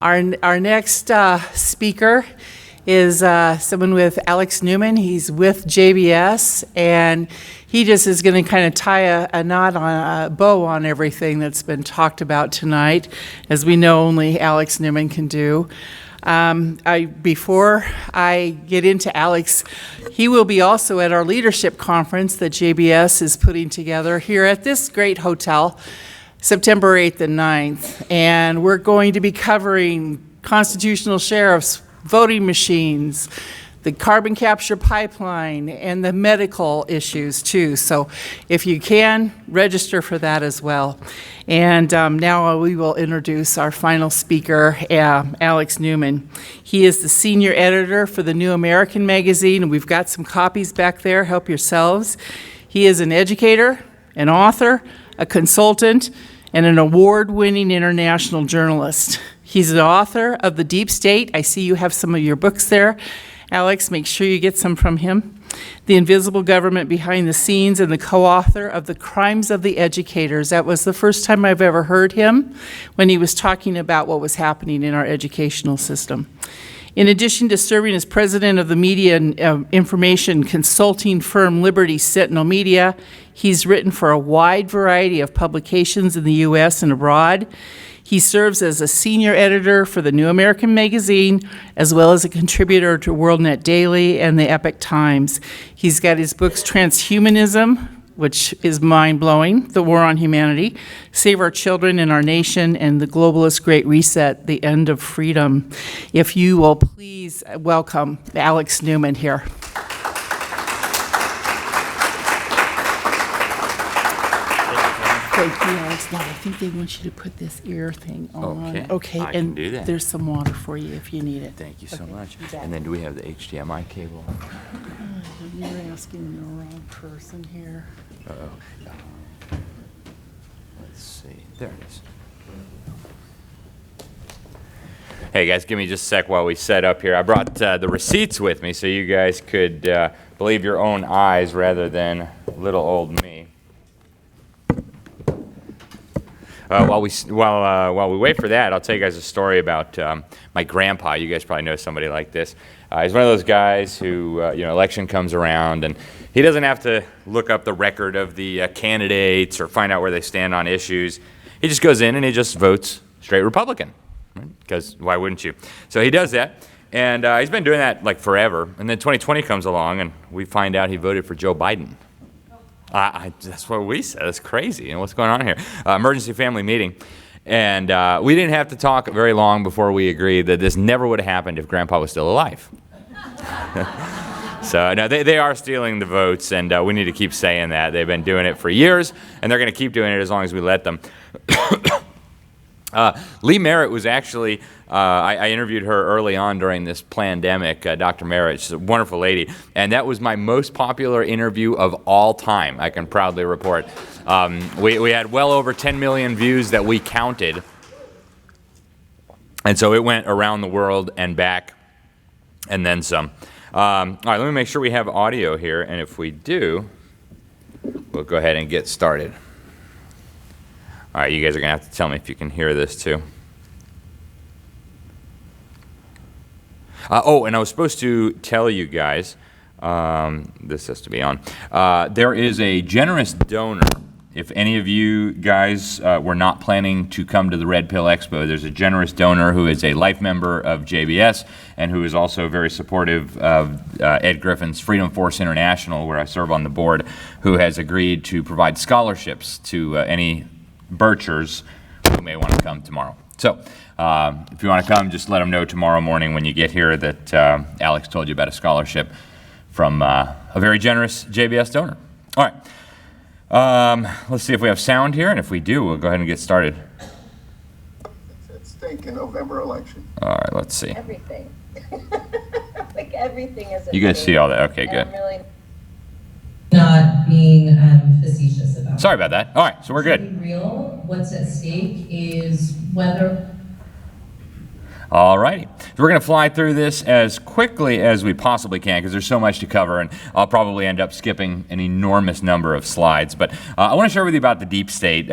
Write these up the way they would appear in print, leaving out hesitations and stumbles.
Our next speaker is someone with Alex Newman. He's with JBS, and he just is going to kind of tie a knot on a bow on everything that's been talked about tonight, as we know only Alex Newman can do. Before I get into Alex, he will be also at our leadership conference that JBS is putting together here at this great hotel, September 8th and 9th, and we're going to be covering constitutional sheriffs, voting machines, the carbon capture pipeline, and the medical issues too. So if you can, register for that as well. And now we will introduce our final speaker, Alex Newman. He is the senior editor for the New American magazine, and we've got some copies back there. Help yourselves. He is an educator, an author, a consultant, and an award-winning international journalist. He's the author of The Deep State. I see you have some of your books there. Alex, make sure you get some from him. The Invisible Government Behind the Scenes, and the co-author of The Crimes of the Educators. That was the first time I've ever heard him when he was talking about what was happening in our educational system. In addition to serving as president of the media and information consulting firm Liberty Sentinel Media, he's written for a wide variety of publications in the U.S. and abroad. He serves as a senior editor for the New American magazine, as well as a contributor to WorldNet Daily and the Epoch Times. He's got his books Transhumanism, which is mind-blowing, The War on Humanity, Save Our Children and Our Nation, and The Globalist Great Reset, The End of Freedom. If you will please welcome Alex Newman here. Thank you, Alex. Now, I think they want you to put this ear thing on. Okay, I can do that. There's some water for you if you need it. Thank you so much. And then do we have the HDMI cable? You're asking the wrong person here. Uh-oh. Let's see. There it is. Hey, guys, give me just a sec while we set up here. I brought the receipts with me so you guys could believe your own eyes rather than little old me. While we wait for that, I'll tell you guys a story about my grandpa. You guys probably know somebody like this. He's one of those guys who, election comes around, and he doesn't have to look up the record of the candidates or find out where they stand on issues. He just goes in and he just votes straight Republican, because why wouldn't you? So he does that, and he's been doing that like forever. And then 2020 comes along, and we find out he voted for Joe Biden. That's what we said. That's crazy. And what's going on here? Emergency family meeting. And we didn't have to talk very long before we agreed that this never would have happened if Grandpa was still alive. So, no, they are stealing the votes, and we need to keep saying that. They've been doing it for years, and they're going to keep doing it as long as we let them. Lee Merritt was actually, I interviewed her early on during this pandemic, Dr. Merritt. She's a wonderful lady, and that was my most popular interview of all time, I can proudly report. We had well over 10 million views that we counted, and so it went around the world and back, and then some. All right, let me make sure we have audio here, and if we do, we'll go ahead and get started. All right, you guys are going to have to tell me if you can hear this too. And I was supposed to tell you guys, this has to be on, there is a generous donor. If any of you guys were not planning to come to the Red Pill Expo, there's a generous donor who is a life member of JBS and who is also very supportive of Ed Griffin's Freedom Force International, where I serve on the board, who has agreed to provide scholarships to any Birchers who may want to come tomorrow. So if you want to come, just let them know tomorrow morning when you get here that Alex told you about a scholarship from a very generous JBS donor. All right. Let's see if we have sound here, and if we do, we'll go ahead and get started. It's at stake in November election. All right, let's see. Everything. Like everything is at You guys see all that? Okay, good. I'm really not being facetious about. Sorry about that. All right, so we're good. To be real, what's at stake is whether. All righty. So we're going to fly through this as quickly as we possibly can because there's so much to cover, and I'll probably end up skipping an enormous number of slides. But I want to share with you about the deep state.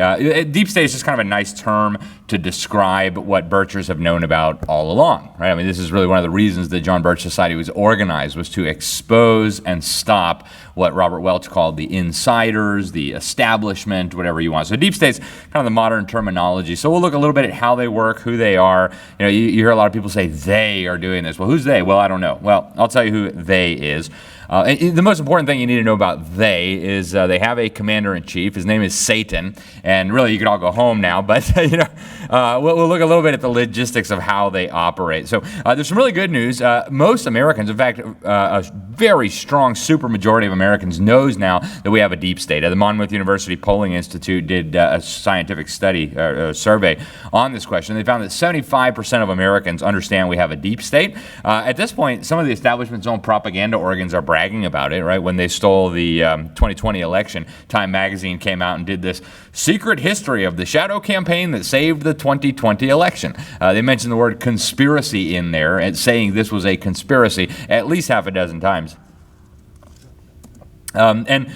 Deep state is just kind of a nice term to describe what Birchers have known about all along, right? I mean, this is really one of the reasons that John Birch Society was organized, was to expose and stop what Robert Welch called the insiders, the establishment, whatever you want. So deep state's kind of the modern terminology. So we'll look a little bit at how they work, who they are. You know, you hear a lot of people say they are doing this. Well, who's they? Well, I don't know. Well, I'll tell you who they is. And the most important thing you need to know about they is they have a commander-in-chief. His name is Satan, and really you could all go home now. But we'll look a little bit at the logistics of how they operate. So there's some really good news. Most Americans, in fact, a very strong supermajority of Americans knows now that we have a deep state. The Monmouth University Polling Institute did a scientific study, a survey on this question. They found that 75% of Americans understand we have a deep state. At this point, some of the establishment's own propaganda organs are bragging about it, right? When they stole the 2020 election, Time magazine came out and did this secret history of the shadow campaign that saved the 2020 election. They mentioned the word conspiracy in there and saying this was a conspiracy at least half a dozen times. And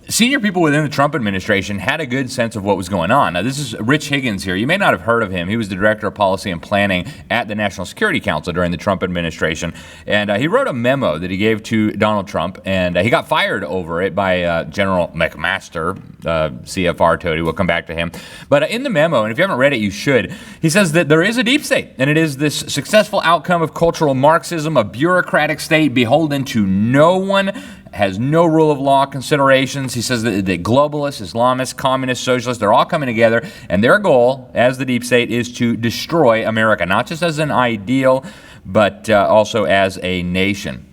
senior people within the Trump administration had a good sense of what was going on. Now, this is Rich Higgins here. You may not have heard of him. He was the director of policy and planning at the National Security Council during the Trump administration. And he wrote a memo that he gave to Donald Trump, and he got fired over it by General McMaster, CFR toady. We'll come back to him. But in the memo, and if you haven't read it, you should, he says that there is a deep state, and it is this successful outcome of cultural Marxism, a bureaucratic state beholden to no one, has no rule of law considerations. He says that globalists, Islamists, communists, socialists, they're all coming together, and their goal as the deep state is to destroy America, not just as an ideal, but also as a nation.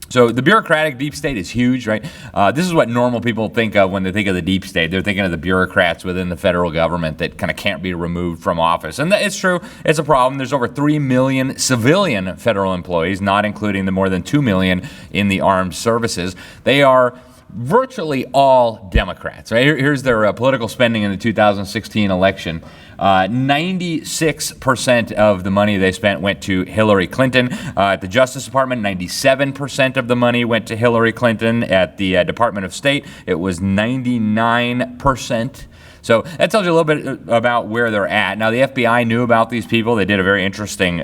So the bureaucratic deep state is huge, right? This is what normal people think of when they think of the deep state. They're thinking of the bureaucrats within the federal government that kind of can't be removed from office. And it's true. It's a problem. There's over 3 million civilian federal employees, not including the more than 2 million in the armed services. They are virtually all Democrats, right? Here's their political spending in the 2016 election. 96% of the money they spent went to Hillary Clinton. At the Justice Department, 97% of the money went to Hillary Clinton. At the Department of State, it was 99%. So that tells you a little bit about where they're at. Now, the FBI knew about these people. They did a very interesting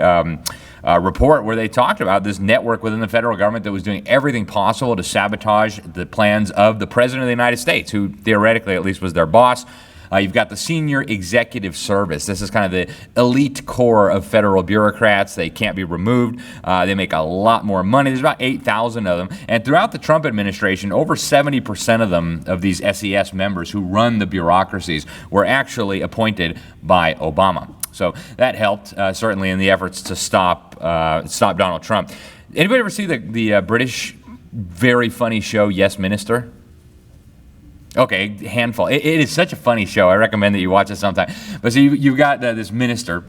report where they talked about this network within the federal government that was doing everything possible to sabotage the plans of the President of the United States, who theoretically at least was their boss. You've got the Senior Executive Service. This is kind of the elite core of federal bureaucrats. They can't be removed. They make a lot more money. There's about 8,000 of them. And throughout the Trump administration, over 70% of them, of these SES members who run the bureaucracies, were actually appointed by Obama. So that helped, certainly, in the efforts to stop Donald Trump. Anybody ever see the British very funny show, Yes, Minister? Okay, handful. It is such a funny show. I recommend that you watch it sometime. But so you've got this minister,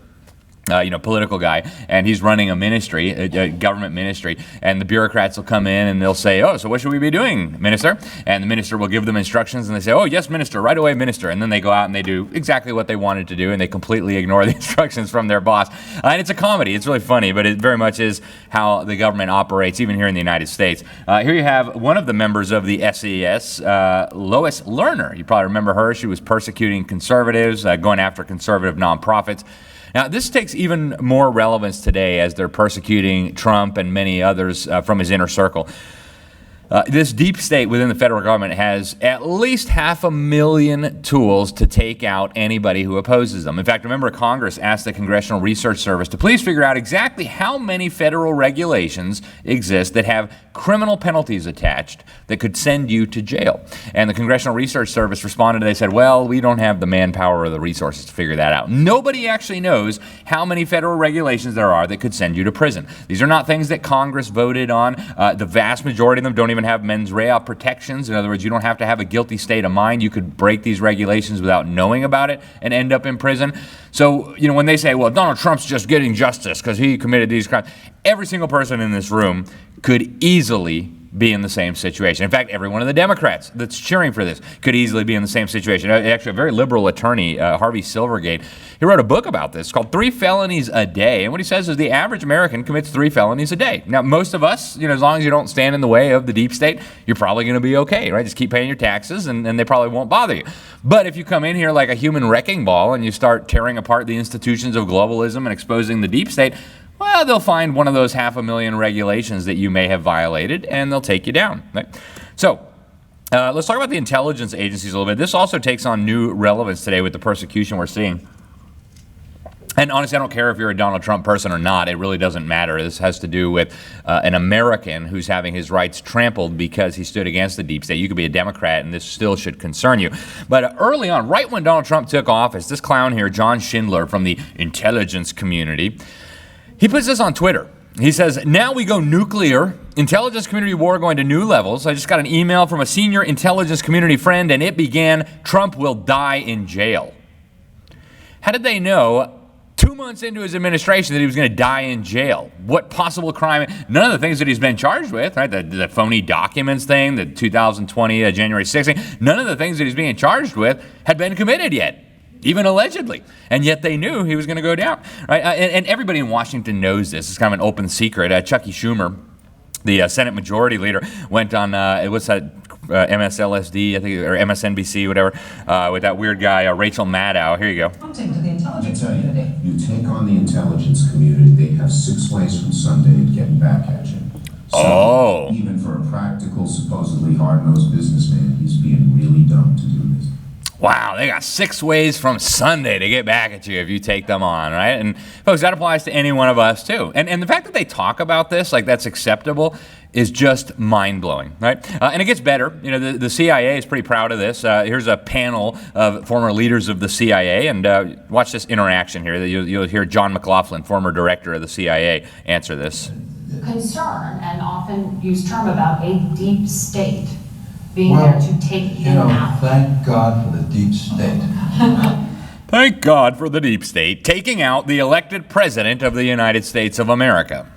political guy, and he's running a ministry, a government ministry, and the bureaucrats will come in and they'll say, oh, so what should we be doing, minister? And the minister will give them instructions, and they say, oh, yes, minister, right away, minister. And then they go out and they do exactly what they wanted to do, and they completely ignore the instructions from their boss. And it's a comedy. It's really funny, but it very much is how the government operates, even here in the United States. Here you have one of the members of the SES, Lois Lerner. You probably remember her. She was persecuting conservatives, going after conservative nonprofits. Now, this takes even more relevance today as they're persecuting Trump and many others from his inner circle. This deep state within the federal government has at least 500,000 tools to take out anybody who opposes them. In fact, remember, Congress asked the Congressional Research Service to please figure out exactly how many federal regulations exist that have criminal penalties attached that could send you to jail. And the Congressional Research Service responded, they said, well, we don't have the manpower or the resources to figure that out. Nobody actually knows how many federal regulations there are that could send you to prison. These are not things that Congress voted on. The vast majority of them don't even have mens rea protections. In other words, you don't have to have a guilty state of mind. You could break these regulations without knowing about it and end up in prison. So, when they say, well, Donald Trump's just getting justice because he committed these crimes, every single person in this room could easily be in the same situation. In fact, every one of the Democrats that's cheering for this could easily be in the same situation. Actually, a very liberal attorney, Harvey Silvergate, he wrote a book about this called 3 Felonies a Day. And what he says is the average American commits 3 felonies a day. Now, most of us, as long as you don't stand in the way of the deep state, you're probably going to be okay, right? Just keep paying your taxes and they probably won't bother you. But if you come in here like a human wrecking ball and you start tearing apart the institutions of globalism and exposing the deep state, well, they'll find one of those 500,000 regulations that you may have violated, and they'll take you down. Right? So let's talk about the intelligence agencies a little bit. This also takes on new relevance today with the persecution we're seeing. And honestly, I don't care if you're a Donald Trump person or not. It really doesn't matter. This has to do with an American who's having his rights trampled because he stood against the deep state. You could be a Democrat, and this still should concern you. But early on, right when Donald Trump took office, this clown here, John Schindler from the intelligence community, he puts this on Twitter. He says, now we go nuclear. Intelligence community war going to new levels. I just got an email from a senior intelligence community friend, and it began, Trump will die in jail. How did they know 2 months into his administration that he was going to die in jail? What possible crime? None of the things that he's been charged with, right? The phony documents thing, the 2020 January 16th, none of the things that he's being charged with had been committed yet, even allegedly. And yet they knew he was going to go down, right? And everybody in Washington knows this. It's kind of an open secret. Chucky Schumer, the Senate Majority Leader, went on, what's that, MSLSD, I think, or MSNBC, whatever, with that weird guy, Rachel Maddow. Here you go. Wanting to the intelligence community. You take on the intelligence community, they have 6 ways from Sunday of getting back at you. So, even for a practical, supposedly hard-nosed businessman, he's being really dumb to do this. Wow, they got 6 ways from Sunday to get back at you if you take them on, right? And folks, that applies to any one of us too. And the fact that they talk about this like that's acceptable is just mind-blowing, right? And it gets better. The CIA is pretty proud of this. Here's a panel of former leaders of the CIA, and watch this interaction here. You'll hear John McLaughlin, former director of the CIA, answer this. Concern, and often used term about a deep state being there to take him out. Thank God for the deep state. Thank God for the deep state taking out the elected president of the United States of America.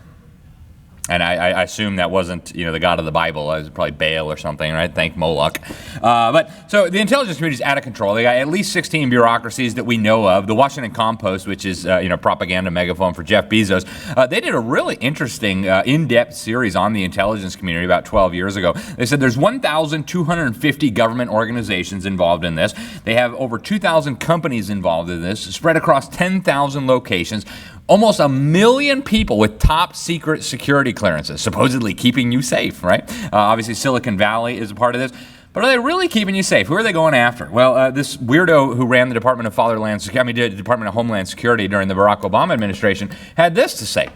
And I assume that wasn't, the God of the Bible. It was probably Baal or something, right? Thank Moloch. But so the intelligence community is out of control. They got at least 16 bureaucracies that we know of. The Washington Compost, which is, propaganda megaphone for Jeff Bezos, they did a really interesting in-depth series on the intelligence community about 12 years ago. They said there's 1,250 government organizations involved in this. They have over 2,000 companies involved in this, spread across 10,000 locations. Almost 1 million people with top secret security clearances, supposedly keeping you safe, right? Obviously, Silicon Valley is a part of this. But are they really keeping you safe? Who are they going after? Well, this weirdo who ran the Department of Department of Homeland Security during the Barack Obama administration had this to say.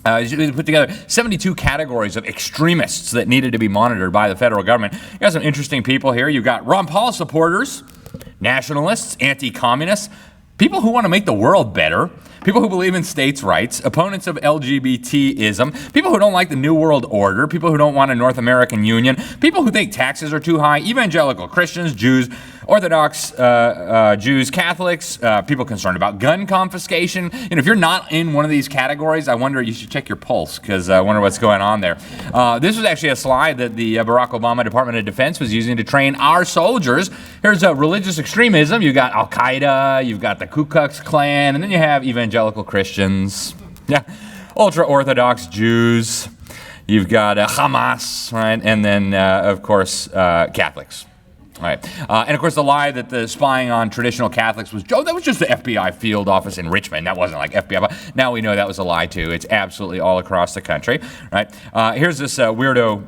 He put together 72 categories of extremists that needed to be monitored by the federal government. You got some interesting people here. You've got Ron Paul supporters, nationalists, anti-communists, people who want to make the world better, people who believe in states' rights, opponents of LGBTism, people who don't like the New World Order, people who don't want a North American Union, people who think taxes are too high, evangelical Christians, Jews, Orthodox Jews, Catholics, people concerned about gun confiscation. If you're not in one of these categories, I wonder, you should check your pulse, because I wonder what's going on there. This was actually a slide that the Barack Obama Department of Defense was using to train our soldiers. Here's religious extremism. You've got Al-Qaeda, you've got the Ku Klux Klan, and then you have evangelical Christians, ultra-Orthodox Jews, you've got Hamas, right, and then, of course, Catholics. Right. And of course, the lie that the spying on traditional Catholics was, that was just the FBI field office in Richmond. That wasn't like FBI. But now we know that was a lie, too. It's absolutely all across the country. Right. Here's this weirdo,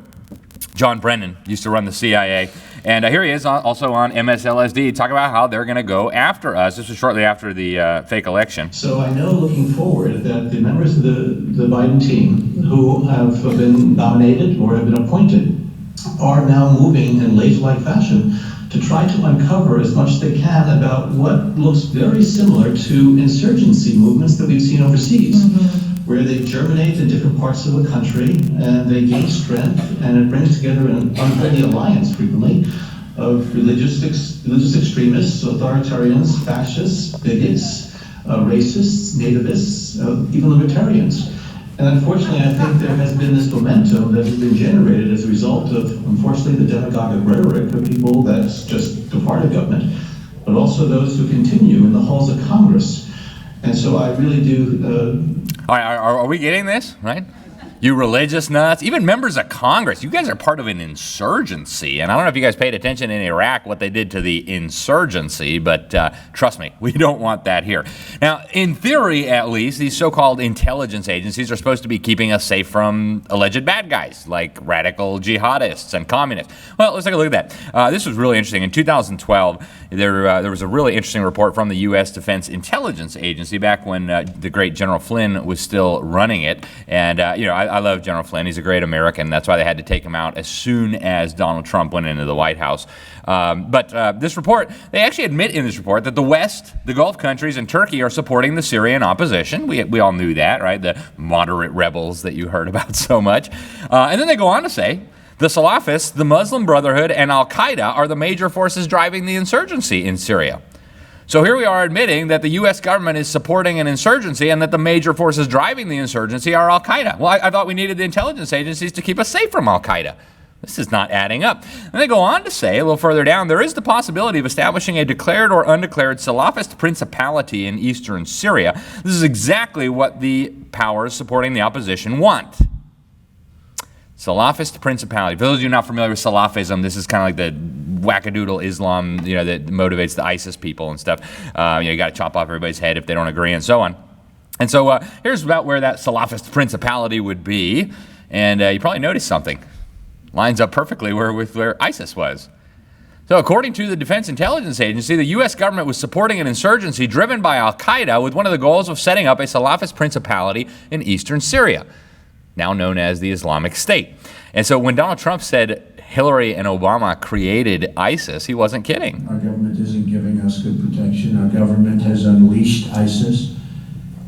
John Brennan, used to run the CIA. And here he is also on MSLSD, talking about how they're going to go after us. This was shortly after the fake election. So I know looking forward that the members of the Biden team who have been nominated or have been appointed are now moving in laser-like fashion to try to uncover as much as they can about what looks very similar to insurgency movements that we've seen overseas, where they germinate in different parts of the country and they gain strength, and it brings together an unholy alliance frequently of religious extremists, authoritarians, fascists, bigots, racists, nativists, even libertarians. And unfortunately, I think there has been this momentum that has been generated as a result of, unfortunately, the demagogic rhetoric of people that's just departed government, but also those who continue in the halls of Congress. And so I really do... Are we getting this, right? You religious nuts, even members of Congress, you guys are part of an insurgency. And I don't know if you guys paid attention in Iraq what they did to the insurgency, but trust me, we don't want that here. Now, in theory, at least, these so-called intelligence agencies are supposed to be keeping us safe from alleged bad guys like radical jihadists and communists. Well, let's take a look at that. This was really interesting. In 2012, there was a really interesting report from the U.S. Defense Intelligence Agency back when the great General Flynn was still running it. And, I love General Flynn. He's a great American. That's why they had to take him out as soon as Donald Trump went into the White House. But this report, they actually admit in this report that the West, the Gulf countries, and Turkey are supporting the Syrian opposition. We all knew that, right? The moderate rebels that you heard about so much. And then they go on to say, the Salafists, the Muslim Brotherhood, and Al-Qaeda are the major forces driving the insurgency in Syria. So here we are admitting that the U.S. government is supporting an insurgency and that the major forces driving the insurgency are Al-Qaeda. Well, I thought we needed the intelligence agencies to keep us safe from Al-Qaeda. This is not adding up. And they go on to say, a little further down, there is the possibility of establishing a declared or undeclared Salafist principality in eastern Syria. This is exactly what the powers supporting the opposition want. Salafist principality. For those of you not familiar with Salafism, this is kind of like the wackadoodle Islam, that motivates the ISIS people and stuff. You got to chop off everybody's head if they don't agree and so on. And so here's about where that Salafist principality would be. And you probably noticed something. Lines up perfectly with where ISIS was. So according to the Defense Intelligence Agency, the U.S. government was supporting an insurgency driven by Al-Qaeda with one of the goals of setting up a Salafist principality in eastern Syria, now known as the Islamic State. And so when Donald Trump said Hillary and Obama created ISIS, he wasn't kidding. Our government isn't giving us good protection. Our government has unleashed ISIS.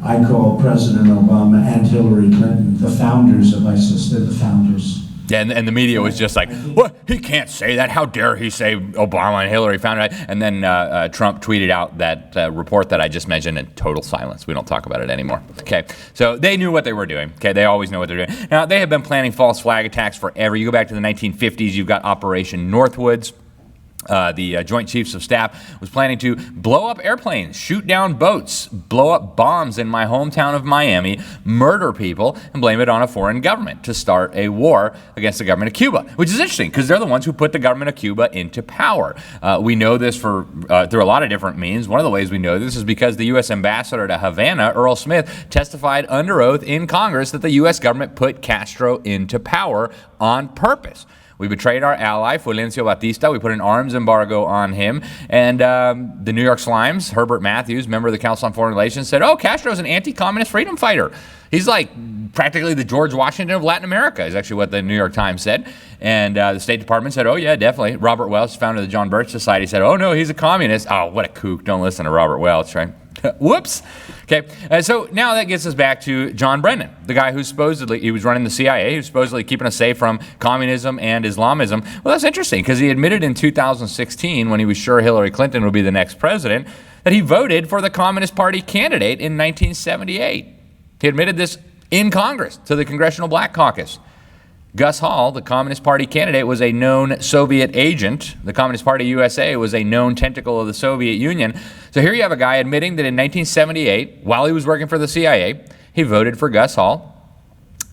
I call President Obama and Hillary Clinton the founders of ISIS. They're the founders. Yeah, and the media was just like, what? He can't say that. How dare he say Obama and Hillary founded it? And then Trump tweeted out that report that I just mentioned in total silence. We don't talk about it anymore. Okay, so they knew what they were doing. Okay, they always know what they're doing. Now, they have been planning false flag attacks forever. You go back to the 1950s, you've got Operation Northwoods. The Joint Chiefs of Staff was planning to blow up airplanes, shoot down boats, blow up bombs in my hometown of Miami, murder people, and blame it on a foreign government to start a war against the government of Cuba, which is interesting because they're the ones who put the government of Cuba into power. We know this through a lot of different means. One of the ways we know this is because the U.S. ambassador to Havana, Earl Smith, testified under oath in Congress that the U.S. government put Castro into power on purpose. We betrayed our ally, Fulgencio Batista. We put an arms embargo on him. And the New York Slimes, Herbert Matthews, member of the Council on Foreign Relations, said, Castro's an anti-communist freedom fighter. He's like practically the George Washington of Latin America, is actually what the New York Times said. And the State Department said, yeah, definitely. Robert Welch, founder of the John Birch Society, said, no, he's a communist. Oh, what a kook. Don't listen to Robert Welch, right? Whoops. Okay, so now that gets us back to John Brennan, the guy who supposedly, he was running the CIA, he was supposedly keeping us safe from communism and Islamism. Well, that's interesting because he admitted in 2016, when he was sure Hillary Clinton would be the next president, that he voted for the Communist Party candidate in 1978. He admitted this in Congress to the Congressional Black Caucus. Gus Hall, the Communist Party candidate, was a known Soviet agent. The Communist Party USA was a known tentacle of the Soviet Union. So here you have a guy admitting that in 1978, while he was working for the CIA, he voted for Gus Hall.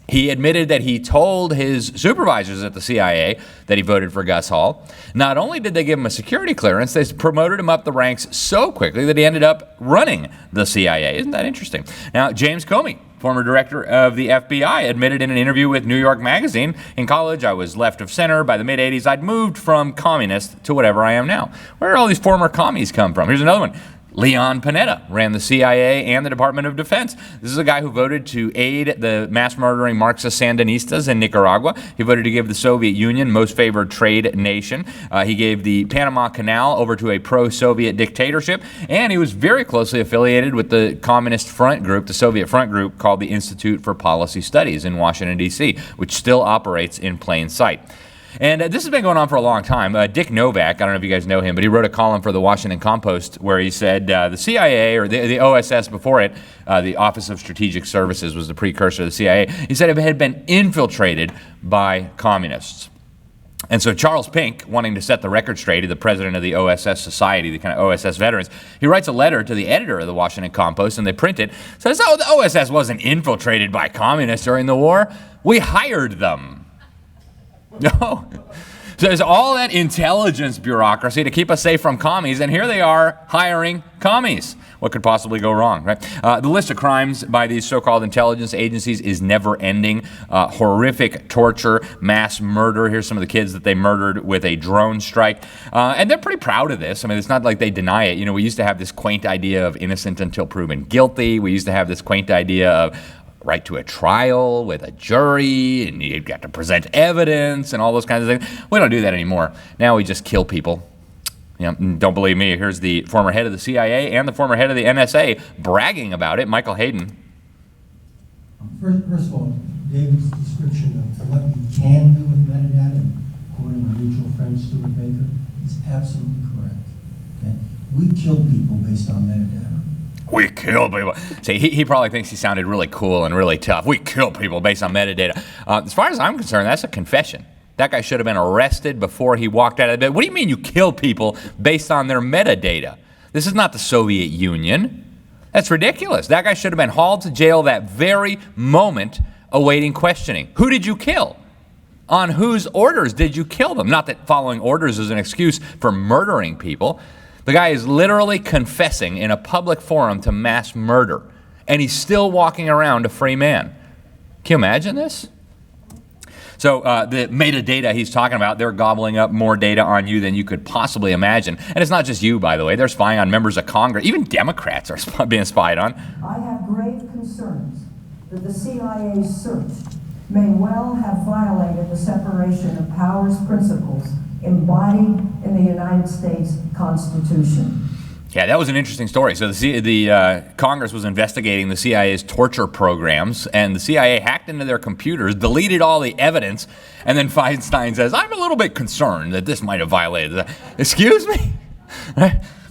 He admitted that he told his supervisors at the CIA that he voted for Gus Hall. Not only did they give him a security clearance, they promoted him up the ranks so quickly that he ended up running the CIA. Isn't that interesting? Now, James Comey, former director of the FBI, admitted in an interview with New York Magazine, in college I was left of center. By the mid-'80s, I'd moved from communist to whatever I am now. Where did all these former commies come from? Here's another one. Leon Panetta ran the CIA and the Department of Defense. This is a guy who voted to aid the mass-murdering Marxist Sandinistas in Nicaragua. He voted to give the Soviet Union most favored trade nation. He gave the Panama Canal over to a pro-Soviet dictatorship, and he was very closely affiliated with the communist front group, the Soviet front group called the Institute for Policy Studies in Washington, D.C., which still operates in plain sight. And this has been going on for a long time. Dick Novak, I don't know if you guys know him, but he wrote a column for the Washington Compost where he said the CIA, or the OSS before it, the Office of Strategic Services was the precursor to the CIA, he said it had been infiltrated by communists. And so Charles Pink, wanting to set the record straight, the president of the OSS Society, the kind of OSS veterans, he writes a letter to the editor of the Washington Compost, and they print it. Says, oh, the OSS wasn't infiltrated by communists during the war. We hired them. No. So there's all that intelligence bureaucracy to keep us safe from commies, and here they are hiring commies. What could possibly go wrong, right? The list of crimes by these so-called intelligence agencies is never ending. Horrific torture, mass murder. Here's some of the kids that they murdered with a drone strike. And they're pretty proud of this. I mean, it's not like they deny it. You know, we used to have this quaint idea of innocent until proven guilty. We used to have this quaint idea of right to a trial with a jury, and you got to present evidence and all those kinds of things. We don't do that anymore. Now we just kill people. You know, don't believe me. Here's the former head of the CIA and the former head of the NSA bragging about it, Michael Hayden. First of all, David's description of what you can do with metadata, quoting our mutual friend Stuart Baker, is absolutely correct. Okay? We kill people based on metadata. We kill people. See, he probably thinks he sounded really cool and really tough. We kill people based on metadata. As far as I'm concerned, that's a confession. That guy should have been arrested before he walked out of bed. What do you mean you kill people based on their metadata? This is not the Soviet Union. That's ridiculous. That guy should have been hauled to jail that very moment awaiting questioning. Who did you kill? On whose orders did you kill them? Not that following orders is an excuse for murdering people. The guy is literally confessing in a public forum to mass murder, and he's still walking around a free man. Can you imagine this? So the metadata he's talking about, they're gobbling up more data on you than you could possibly imagine. And it's not just you, by the way. They're spying on members of Congress. Even Democrats are being spied on. I have grave concerns that the CIA's search may well have violated the separation of powers principles embodied in the United States Constitution. Yeah, that was an interesting story. So the Congress was investigating the CIA's torture programs, and the CIA hacked into their computers, deleted all the evidence, and then Feinstein says, I'm a little bit concerned that this might have violated that. Excuse me?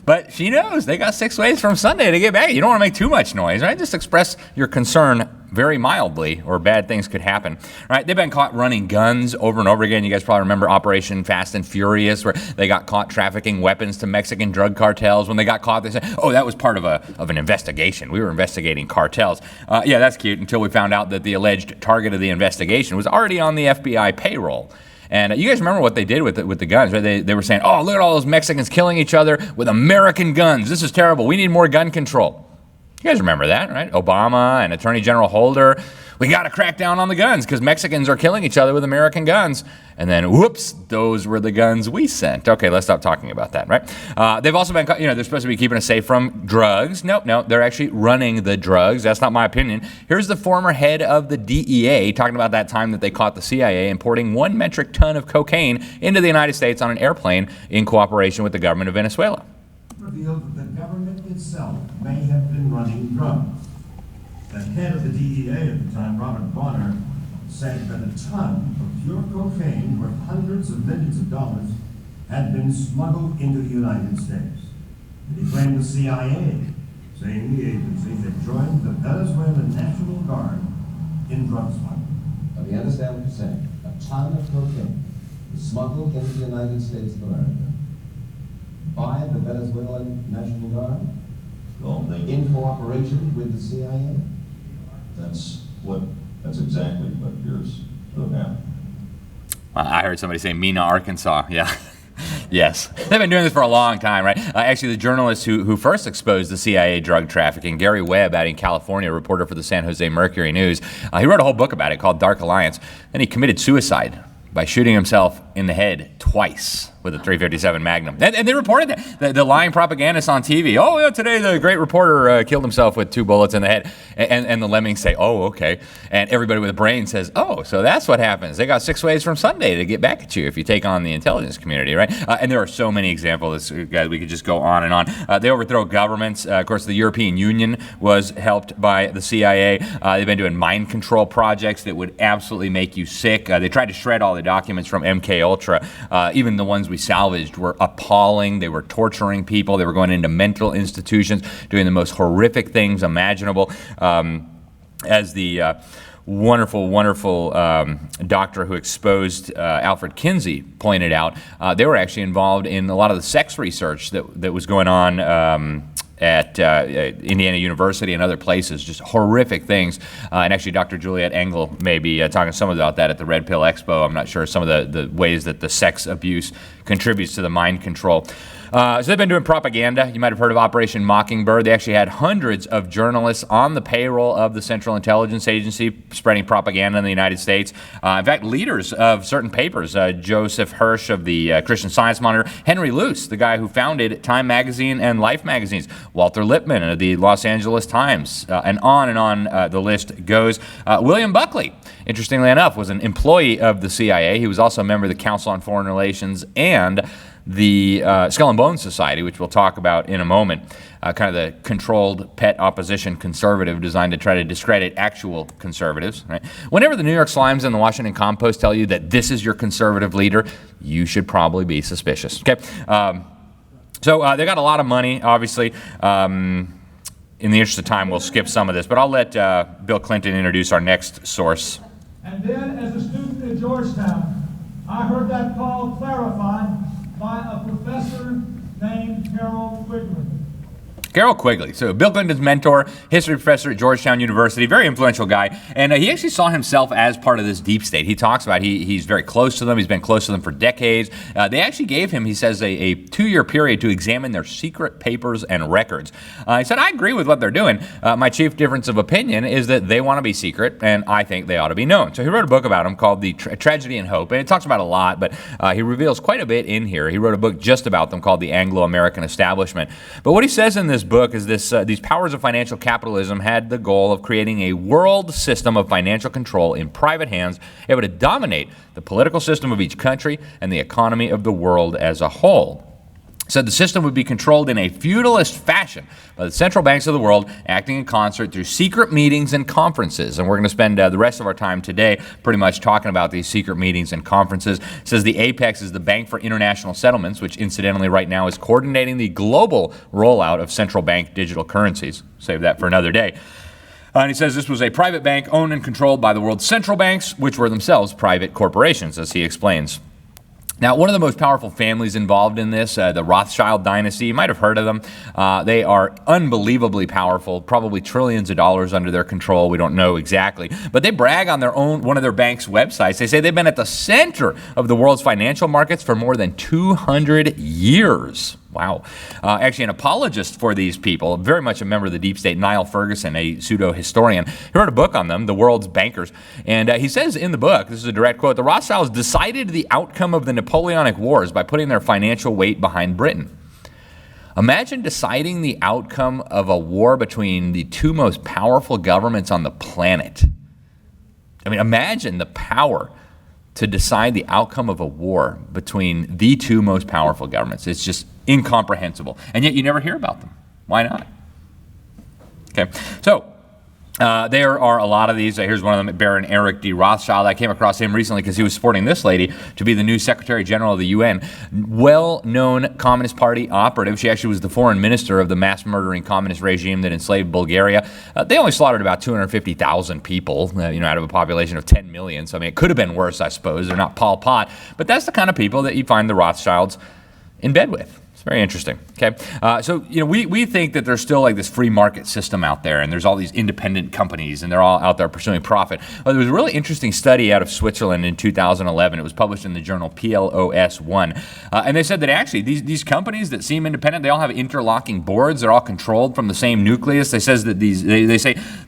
But she knows they got 6 ways from Sunday to get back. You don't want to make too much noise, right? Just express your concern very mildly, or bad things could happen. Right? They've been caught running guns over and over again. You guys probably remember Operation Fast and Furious, where they got caught trafficking weapons to Mexican drug cartels. When they got caught, they said, "Oh, that was part of an investigation. We were investigating cartels." Yeah, that's cute. Until we found out that the alleged target of the investigation was already on the FBI payroll. And you guys remember what they did with the guns, right? They were saying, "Oh, look at all those Mexicans killing each other with American guns. This is terrible. We need more gun control." You guys remember that, right? Obama and Attorney General Holder. We got to crack down on the guns because Mexicans are killing each other with American guns. And then, whoops, those were the guns we sent. Okay, let's stop talking about that, right? They've also been, they're supposed to be keeping us safe from drugs. Nope, they're actually running the drugs. That's not my opinion. Here's the former head of the DEA talking about that time that they caught the CIA importing 1 metric ton of cocaine into the United States on an airplane in cooperation with the government of Venezuela. Revealed that the government itself may have been running drugs. The head of the DEA at the time, Robert Bonner, said that a ton of pure cocaine worth hundreds of millions of dollars had been smuggled into the United States. And he blamed the CIA, saying the agency had joined the Venezuelan National Guard in drug smuggling. Do you understand what you're saying? A ton of cocaine was smuggled into the United States of America by the Venezuelan National Guard in cooperation with the CIA. That's exactly what appears to have happened. I heard somebody say Mena, Arkansas. Yeah. Yes. They've been doing this for a long time, right? Actually, the journalist who first exposed the CIA drug trafficking, Gary Webb out in California, a reporter for the San Jose Mercury News, he wrote a whole book about it called Dark Alliance. Then he committed suicide by shooting himself in the head twice with a .357 Magnum. And they reported that. The lying propagandists on TV, oh, yeah, today the great reporter killed himself with 2 bullets in the head. And the lemmings say, oh, okay. And everybody with a brain says, oh, so that's what happens. They got 6 ways from Sunday to get back at you if you take on the intelligence community, right? And there are so many examples. Guys, we could just go on and on. They overthrow governments. Of course, the European Union was helped by the CIA. They've been doing mind control projects that would absolutely make you sick. They tried to shred all the documents from MK MKUltra. Even the ones we salvaged were appalling. They were torturing people. They were going into mental institutions, doing the most horrific things imaginable. As the wonderful doctor who exposed Alfred Kinsey pointed out, they were actually involved in a lot of the sex research that was going on at Indiana University and other places, just horrific things. And actually Dr. Juliet Engel may be talking some about that at the Red Pill Expo. I'm not sure some of the ways that the sex abuse contributes to the mind control. So they've been doing propaganda. You might have heard of Operation Mockingbird. They actually had hundreds of journalists on the payroll of the Central Intelligence Agency spreading propaganda in the United States. In fact, leaders of certain papers, Joseph Hirsch of the Christian Science Monitor, Henry Luce, the guy who founded Time Magazine and Life magazines, Walter Lippmann of the Los Angeles Times, and on the list goes. William Buckley, interestingly enough, was an employee of the CIA. He was also a member of the Council on Foreign Relations and the Skull and Bones Society, which we'll talk about in a moment, kind of the controlled pet opposition conservative designed to try to discredit actual conservatives. Right? Whenever the New York Slimes and the Washington Compost tell you that this is your conservative leader, you should probably be suspicious. Okay, so they got a lot of money, obviously. In the interest of time, we'll skip some of this, but I'll let Bill Clinton introduce our next source. And then, as a student at Georgetown, I heard that call clarified by a professor named Carol Quigley. Carol Quigley, so Bill Clinton's mentor, history professor at Georgetown University, very influential guy, and he actually saw himself as part of this deep state. He talks about he's very close to them. He's been close to them for decades. They actually gave him, he says, a 2-year period to examine their secret papers and records. He said, I agree with what they're doing. My chief difference of opinion is that they want to be secret, and I think they ought to be known. So he wrote a book about them called The Tragedy and Hope, and it talks about a lot, but he reveals quite a bit in here. He wrote a book just about them called The Anglo-American Establishment. But what he says in this book is these powers of financial capitalism had the goal of creating a world system of financial control in private hands, able to dominate the political system of each country and the economy of the world as a whole. Said the system would be controlled in a feudalist fashion by the central banks of the world, acting in concert through secret meetings and conferences. And we're going to spend the rest of our time today pretty much talking about these secret meetings and conferences. It says the Apex is the Bank for International Settlements, which incidentally right now is coordinating the global rollout of central bank digital currencies. Save that for another day. And he says this was a private bank owned and controlled by the world's central banks, which were themselves private corporations, as he explains. Now, one of the most powerful families involved in this, the Rothschild dynasty, you might have heard of them. They are unbelievably powerful, probably trillions of dollars under their control. We don't know exactly. But they brag on one of their bank's websites. They say they've been at the center of the world's financial markets for more than 200 years. Wow. Actually, an apologist for these people, very much a member of the deep state, Niall Ferguson, a pseudo-historian, he wrote a book on them, The World's Bankers. And he says in the book, this is a direct quote, the Rothschilds decided the outcome of the Napoleonic Wars by putting their financial weight behind Britain. Imagine deciding the outcome of a war between the two most powerful governments on the planet. I mean, imagine the power to decide the outcome of a war between the two most powerful governments. It's just incomprehensible. And yet you never hear about them. Why not? Okay, so there are a lot of these. Here's one of them, Baron Eric D. Rothschild. I came across him recently because he was supporting this lady to be the new Secretary General of the UN. Well-known Communist Party operative. She actually was the foreign minister of the mass-murdering communist regime that enslaved Bulgaria. They only slaughtered about 250,000 people, out of a population of 10 million. So, I mean, it could have been worse, I suppose. They're not Pol Pot. But that's the kind of people that you find the Rothschilds in bed with. Very interesting. Okay, so we think that there's still like this free market system out there, and there's all these independent companies, and they're all out there pursuing profit. Well, there was a really interesting study out of Switzerland in 2011. It was published in the journal PLOS One, and they said that actually these companies that seem independent, they all have interlocking boards. They're all controlled from the same nucleus. They say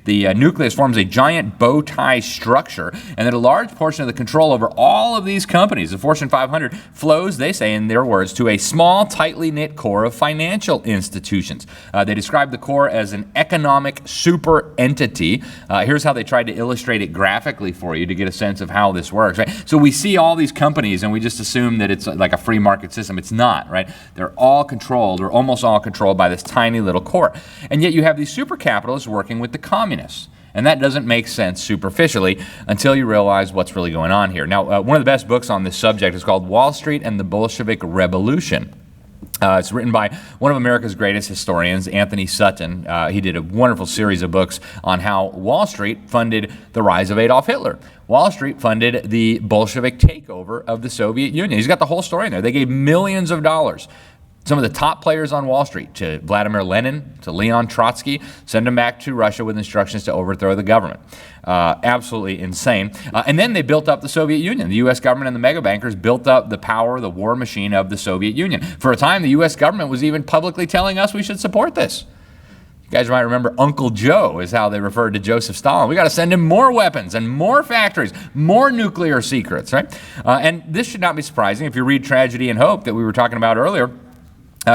the nucleus forms a giant bow tie structure, and that a large portion of the control over all of these companies, the Fortune 500, flows, they say in their words, to a small, tightly knit core of financial institutions. They describe the core as an economic super entity. Here's how they tried to illustrate it graphically for you to get a sense of how this works. Right? So we see all these companies and we just assume that it's like a free market system. It's not, right? They're all controlled, or almost all controlled, by this tiny little core. And yet you have these super capitalists working with the communists. And that doesn't make sense superficially until you realize what's really going on here. Now, one of the best books on this subject is called Wall Street and the Bolshevik Revolution. It's written by one of America's greatest historians, Anthony Sutton. He did a wonderful series of books on how Wall Street funded the rise of Adolf Hitler. Wall Street funded the Bolshevik takeover of the Soviet Union. He's got the whole story in there. They gave millions of dollars. Some of the top players on Wall Street, to Vladimir Lenin, to Leon Trotsky, send them back to Russia with instructions to overthrow the government. Absolutely insane. And then they built up the Soviet Union. The U.S. government and the mega bankers built up the power, the war machine of the Soviet Union. For a time, the U.S. government was even publicly telling us we should support this. You guys might remember Uncle Joe is how they referred to Joseph Stalin. We got to send him more weapons and more factories, more nuclear secrets, right? And this should not be surprising if you read Tragedy and Hope that we were talking about earlier.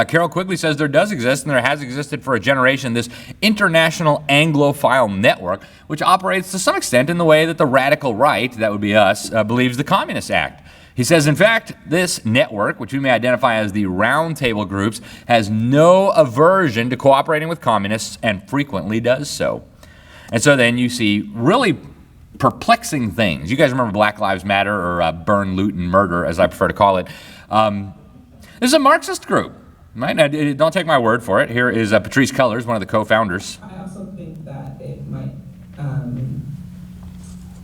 Carol Quigley says there does exist, and there has existed for a generation, this international Anglophile network, which operates to some extent in the way that the radical right, that would be us, believes the Communist Act. He says, in fact, this network, which we may identify as the Round Table groups, has no aversion to cooperating with communists and frequently does so. And so then you see really perplexing things. You guys remember Black Lives Matter, or Burn, Loot, and Murder, as I prefer to call it. This is a Marxist group. Right? Now, don't take my word for it. Here is Patrice Cullors, one of the co-founders. I also think that it might,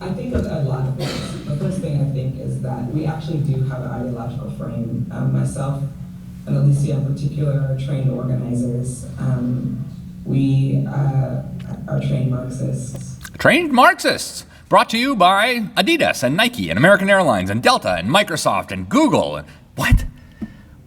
I think of a lot of things. The first thing I think is that we actually do have an ideological frame. Myself and Alicia in particular are trained organizers. We are trained Marxists. Trained Marxists! Brought to you by Adidas and Nike and American Airlines and Delta and Microsoft and Google. What?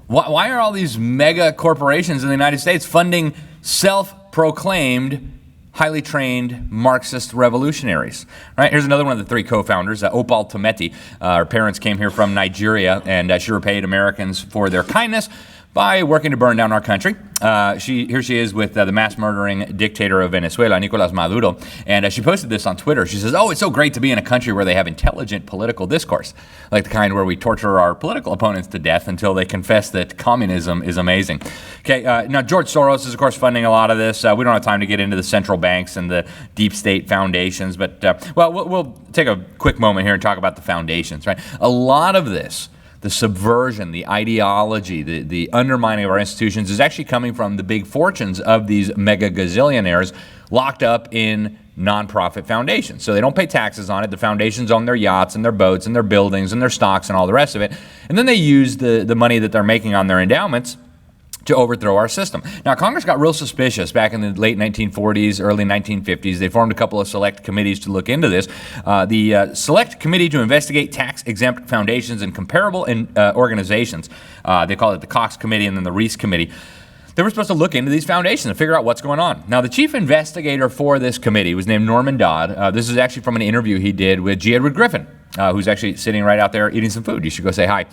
Why are all these mega corporations in the United States funding self-proclaimed, highly trained Marxist revolutionaries? Right, here's another one of the three co-founders, Opal Tometi. Her parents came here from Nigeria, and she repaid Americans for their kindness by working to burn down our country. Here she is with the mass-murdering dictator of Venezuela, Nicolás Maduro, and she posted this on Twitter. She says, "Oh, it's so great to be in a country where they have intelligent political discourse, like the kind where we torture our political opponents to death until they confess that communism is amazing." Okay, now George Soros is, of course, funding a lot of this. We don't have time to get into the central banks and the deep state foundations, but, well, we'll take a quick moment here and talk about the foundations, right? A lot of this, the subversion, the ideology, the undermining of our institutions is actually coming from the big fortunes of these mega gazillionaires locked up in nonprofit foundations. So they don't pay taxes on it. The foundations own their yachts and their boats and their buildings and their stocks and all the rest of it. And then they use the money that they're making on their endowments to overthrow our system. Now, Congress got real suspicious back in the late 1940s, early 1950s. They formed a couple of select committees to look into this. The Select Committee to Investigate Tax-Exempt Foundations and Comparable Organizations, they call it the Cox Committee and then the Reese Committee. They were supposed to look into these foundations and figure out what's going on. Now, the chief investigator for this committee was named Norman Dodd. This is actually from an interview he did with G. Edward Griffin, who's actually sitting right out there eating some food. You should go say hi.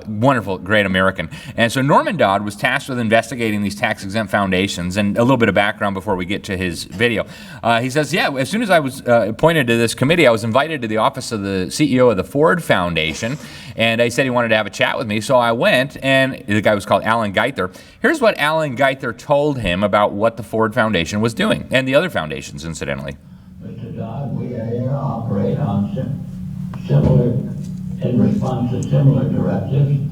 Wonderful, great American. And so Norman Dodd was tasked with investigating these tax-exempt foundations. And a little bit of background before we get to his video. He says, yeah, as soon as I was appointed to this committee, I was invited to the office of the CEO of the Ford Foundation. And he said he wanted to have a chat with me. So I went, and the guy was called Alan Geither. Here's what Alan Geither told him about what the Ford Foundation was doing, and the other foundations, incidentally. Mr. Dodd, we are here to operate on similar, in response to similar directives,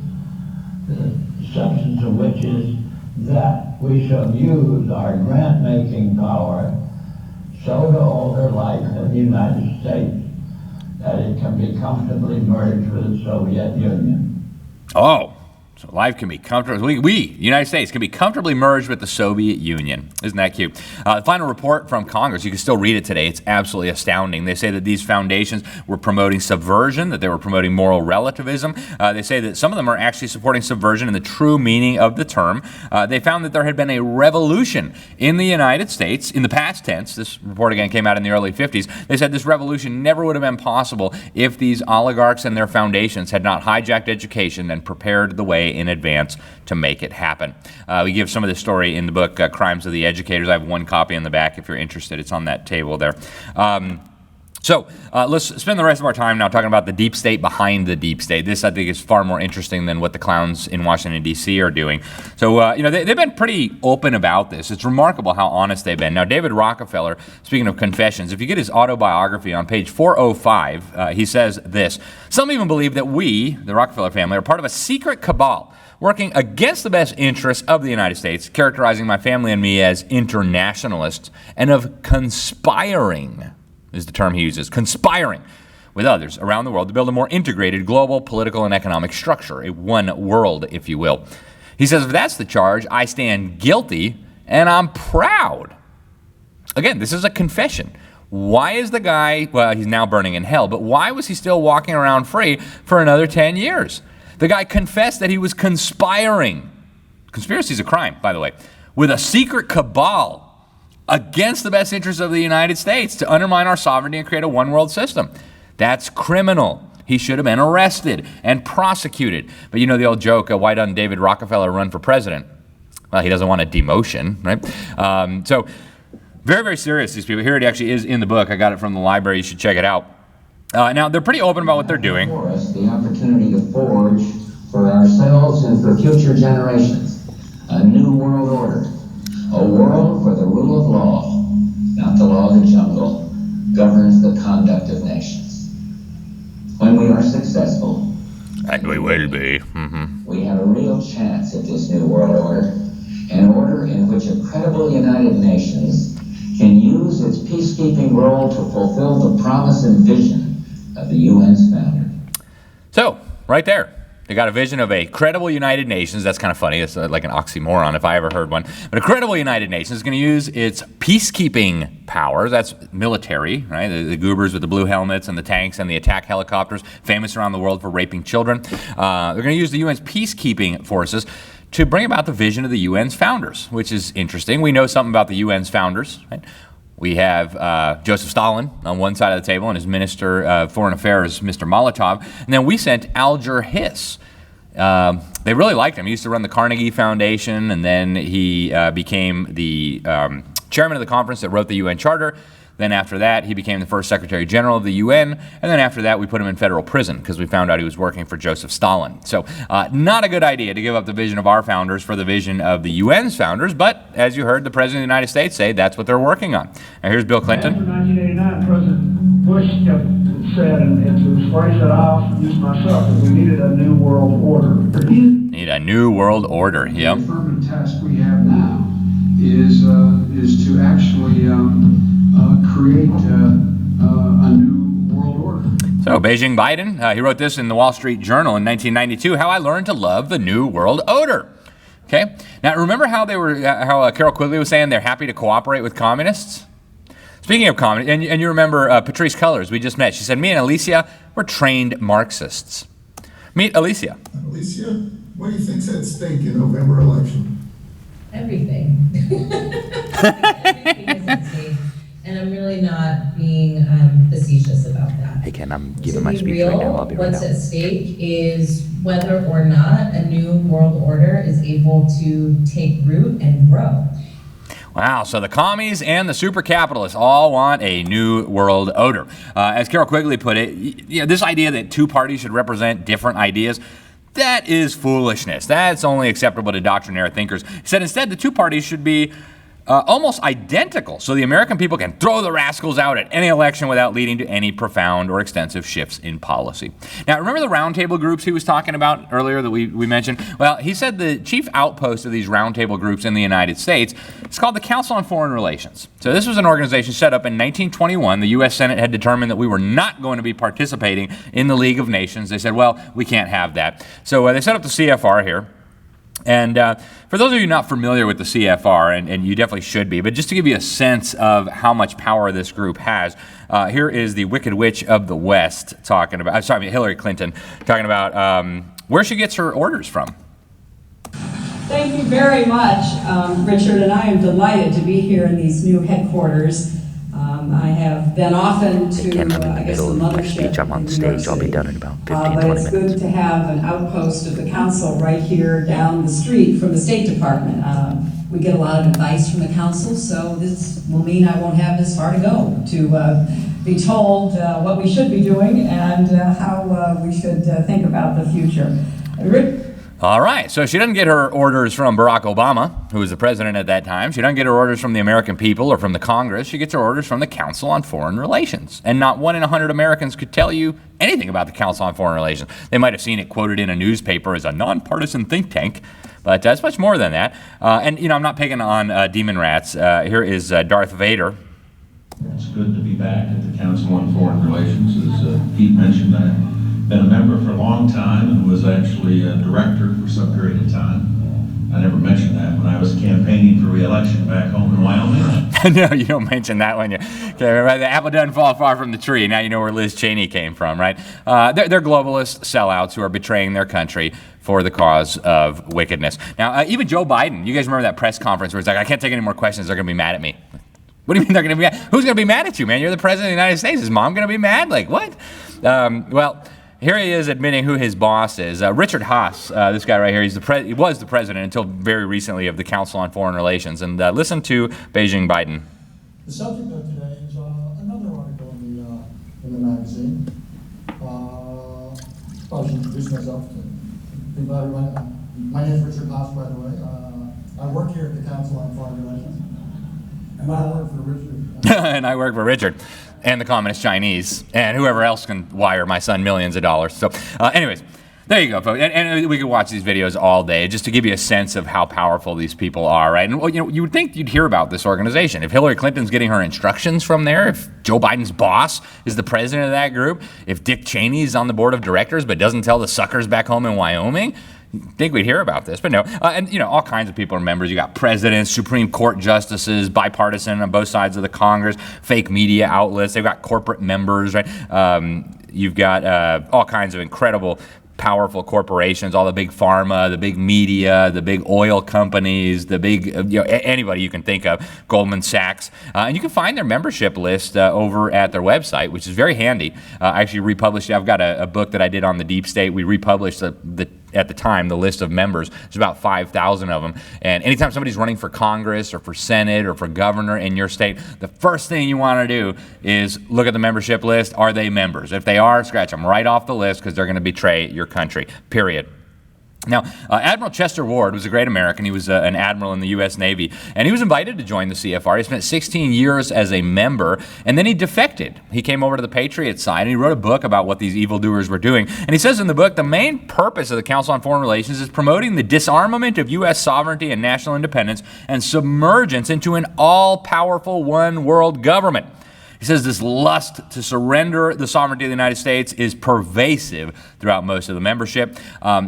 the substance of which is that we shall use our grant-making power so to alter life in the United States that it can be comfortably merged with the Soviet Union. Oh, so life can be comfortably, the United States, can be comfortably merged with the Soviet Union. Isn't that cute? The final report from Congress, you can still read it today. It's absolutely astounding. They say that these foundations were promoting subversion, that they were promoting moral relativism. They say that some of them are actually supporting subversion in the true meaning of the term. They found that there had been a revolution in the United States in the past tense. This report again came out in the early 50s. They said this revolution never would have been possible if these oligarchs and their foundations had not hijacked education and prepared the way in advance to make it happen. We give some of this story in the book, Crimes of the Educators. I have one copy in the back if you're interested. It's on that table there. So let's spend the rest of our time now talking about the deep state behind the deep state. This, I think, is far more interesting than what the clowns in Washington, D.C. are doing. So, they've been pretty open about this. It's remarkable how honest they've been. Now, David Rockefeller, speaking of confessions, if you get his autobiography on page 405, he says this: "Some even believe that we, the Rockefeller family, are part of a secret cabal working against the best interests of the United States, characterizing my family and me as internationalists, and of conspiring," is the term he uses, conspiring with others around the world to build a more integrated global political and economic structure, a one world, if you will. He says, if that's the charge, I stand guilty and I'm proud. Again, this is a confession. Why is the guy, well, he's now burning in hell, but why was he still walking around free for another 10 years? The guy confessed that he was conspiring. Conspiracy is a crime, by the way, with a secret cabal against the best interests of the United States to undermine our sovereignty and create a one-world system. That's criminal. He should have been arrested and prosecuted. But you know the old joke, why doesn't David Rockefeller run for president? Well, he doesn't want a demotion, right? So very, very serious, these people. Here it actually is in the book. I got it from the library. You should check it out. Now, they're pretty open about what they're doing. For us, the opportunity to forge for ourselves and for future generations a new world order. A world where the rule of law, not the law of the jungle, governs the conduct of nations. When we are successful, and we will be, we have a real chance at this new world order, an order in which a credible United Nations can use its peacekeeping role to fulfill the promise and vision of the UN's founder. So, right there. They got a vision of a credible United Nations. That's kind of funny. It's like an oxymoron if I ever heard one. But a credible United Nations is going to use its peacekeeping powers. That's military, right? The goobers with the blue helmets and the tanks and the attack helicopters, famous around the world for raping children. They're going to use the UN's peacekeeping forces to bring about the vision of the UN's founders, which is interesting. We know something about the UN's founders, right? We have Joseph Stalin on one side of the table and his Minister of Foreign Affairs, Mr. Molotov. And then we sent Alger Hiss. They really liked him. He used to run the Carnegie Foundation, and then he became the chairman of the conference that wrote the UN Charter. Then after that, he became the first Secretary General of the UN. And then after that, we put him in federal prison because we found out he was working for Joseph Stalin. So not a good idea to give up the vision of our founders for the vision of the UN's founders. But as you heard the President of the United States say, that's what they're working on. Now here's Bill Clinton. After 1989, President Bush said, and it was a phrase that I often use myself, that we needed a new world order. Need a new world order, yep. The affirmative task we have now is to actually create a new world order. So Beijing Biden, he wrote this in the Wall Street Journal in 1992, How I Learned to Love the New World Order. Okay, now remember how Carol Quigley was saying they're happy to cooperate with communists? Speaking of communists, and you remember Patrice Cullors, we just met. She said, me and Alicia, we're trained Marxists. Meet Alicia. Alicia, what do you think's at stake in November election? Everything. Everything is at stake. And I'm really not being facetious about that. Hey Ken, I'm giving my speech real, right now. I'll be right what's out. at stake is whether or not a new world order is able to take root and grow. Wow, so the commies and the super capitalists all want a new world order. As Carol Quigley put it, this idea that two parties should represent different ideas, that is foolishness. That's only acceptable to doctrinaire thinkers. He said instead the two parties should be almost identical, so the American people can throw the rascals out at any election without leading to any profound or extensive shifts in policy. Now, remember the roundtable groups he was talking about earlier that we mentioned? Well, he said the chief outpost of these roundtable groups in the United States is called the Council on Foreign Relations. So this was an organization set up in 1921. The U.S. Senate had determined that we were not going to be participating in the League of Nations. They said, well, we can't have that. So they set up the CFR here. And for those of you not familiar with the CFR, and you definitely should be, but just to give you a sense of how much power this group has, here is the Wicked Witch of the West talking about, Hillary Clinton, talking about where she gets her orders from. Thank you very much, Richard, and I am delighted to be here in these new headquarters. I have been often to, the mothership. I'm on stage. I'll be done in about 15, 20 but minutes. it's good to have an outpost of the council right here down the street from the State Department. We get a lot of advice from the council, so this will mean I won't have this far to go to be told what we should be doing and how we should think about the future. All right, so she doesn't get her orders from Barack Obama, who was the president at that time. She doesn't get her orders from the American people or from the Congress. She gets her orders from the Council on Foreign Relations. And not 1 in 100 Americans could tell you anything about the Council on Foreign Relations. They might have seen it quoted in a newspaper as a nonpartisan think tank, but it's much more than that. And, you know, I'm not picking on demon rats. Here is Darth Vader. It's good to be back at the Council on Foreign Relations. As Pete mentioned, I've been a member for a long time and was actually a director for some period of time. I never mentioned that when I was campaigning for re-election back home in Wyoming. No, you don't mention that when you. Okay, right? The apple doesn't fall far from the tree. Now you know where Liz Cheney came from, right? They're globalist sellouts who are betraying their country for the cause of wickedness. Now, even Joe Biden, you guys remember that press conference where he's like, I can't take any more questions, they're going to be mad at me. What do you mean they're going to be mad? Who's going to be mad at you, man? You're the president of the United States. Is mom going to be mad? Like, what? Well, here he is admitting who his boss is. Richard Haas, this guy right here, he was the president until very recently of the Council on Foreign Relations. And listen to Beijing Biden. The subject of today is another article in the magazine. I'll just introduce myself to people. My name is Richard Haas, by the way. I work here at the Council on Foreign Relations. And I work for Richard. And I work for Richard and the Communist Chinese and whoever else can wire my son millions of dollars. So anyways, there you go, folks. And we could watch these videos all day just to give you a sense of how powerful these people are, right? And you know, you would think you'd hear about this organization. If Hillary Clinton's getting her instructions from there, if Joe Biden's boss is the president of that group, if Dick Cheney's on the board of directors but doesn't tell the suckers back home in Wyoming, think we'd hear about this, but no. And, you know, all kinds of people are members. You got presidents, Supreme Court justices, bipartisan on both sides of the Congress, fake media outlets. They've got corporate members, right? You've got all kinds of incredible, powerful corporations, all the big pharma, the big media, the big oil companies, the big, you know, anybody you can think of, Goldman Sachs. And you can find their membership list over at their website, which is very handy. I actually republished, I've got a book that I did on the deep state. We republished at the time, the list of members. There's about 5,000 of them. And anytime somebody's running for Congress or for Senate or for governor in your state, the first thing you want to do is look at the membership list. Are they members? If they are, scratch them right off the list because they're going to betray your country, period. Now, Admiral Chester Ward was a great American. He was an admiral in the U.S. Navy, and he was invited to join the CFR. He spent 16 years as a member, and then he defected. He came over to the Patriot side, and he wrote a book about what these evildoers were doing. And he says in the book, the main purpose of the Council on Foreign Relations is promoting the disarmament of U.S. sovereignty and national independence and submergence into an all-powerful one-world government. He says this lust to surrender the sovereignty of the United States is pervasive throughout most of the membership.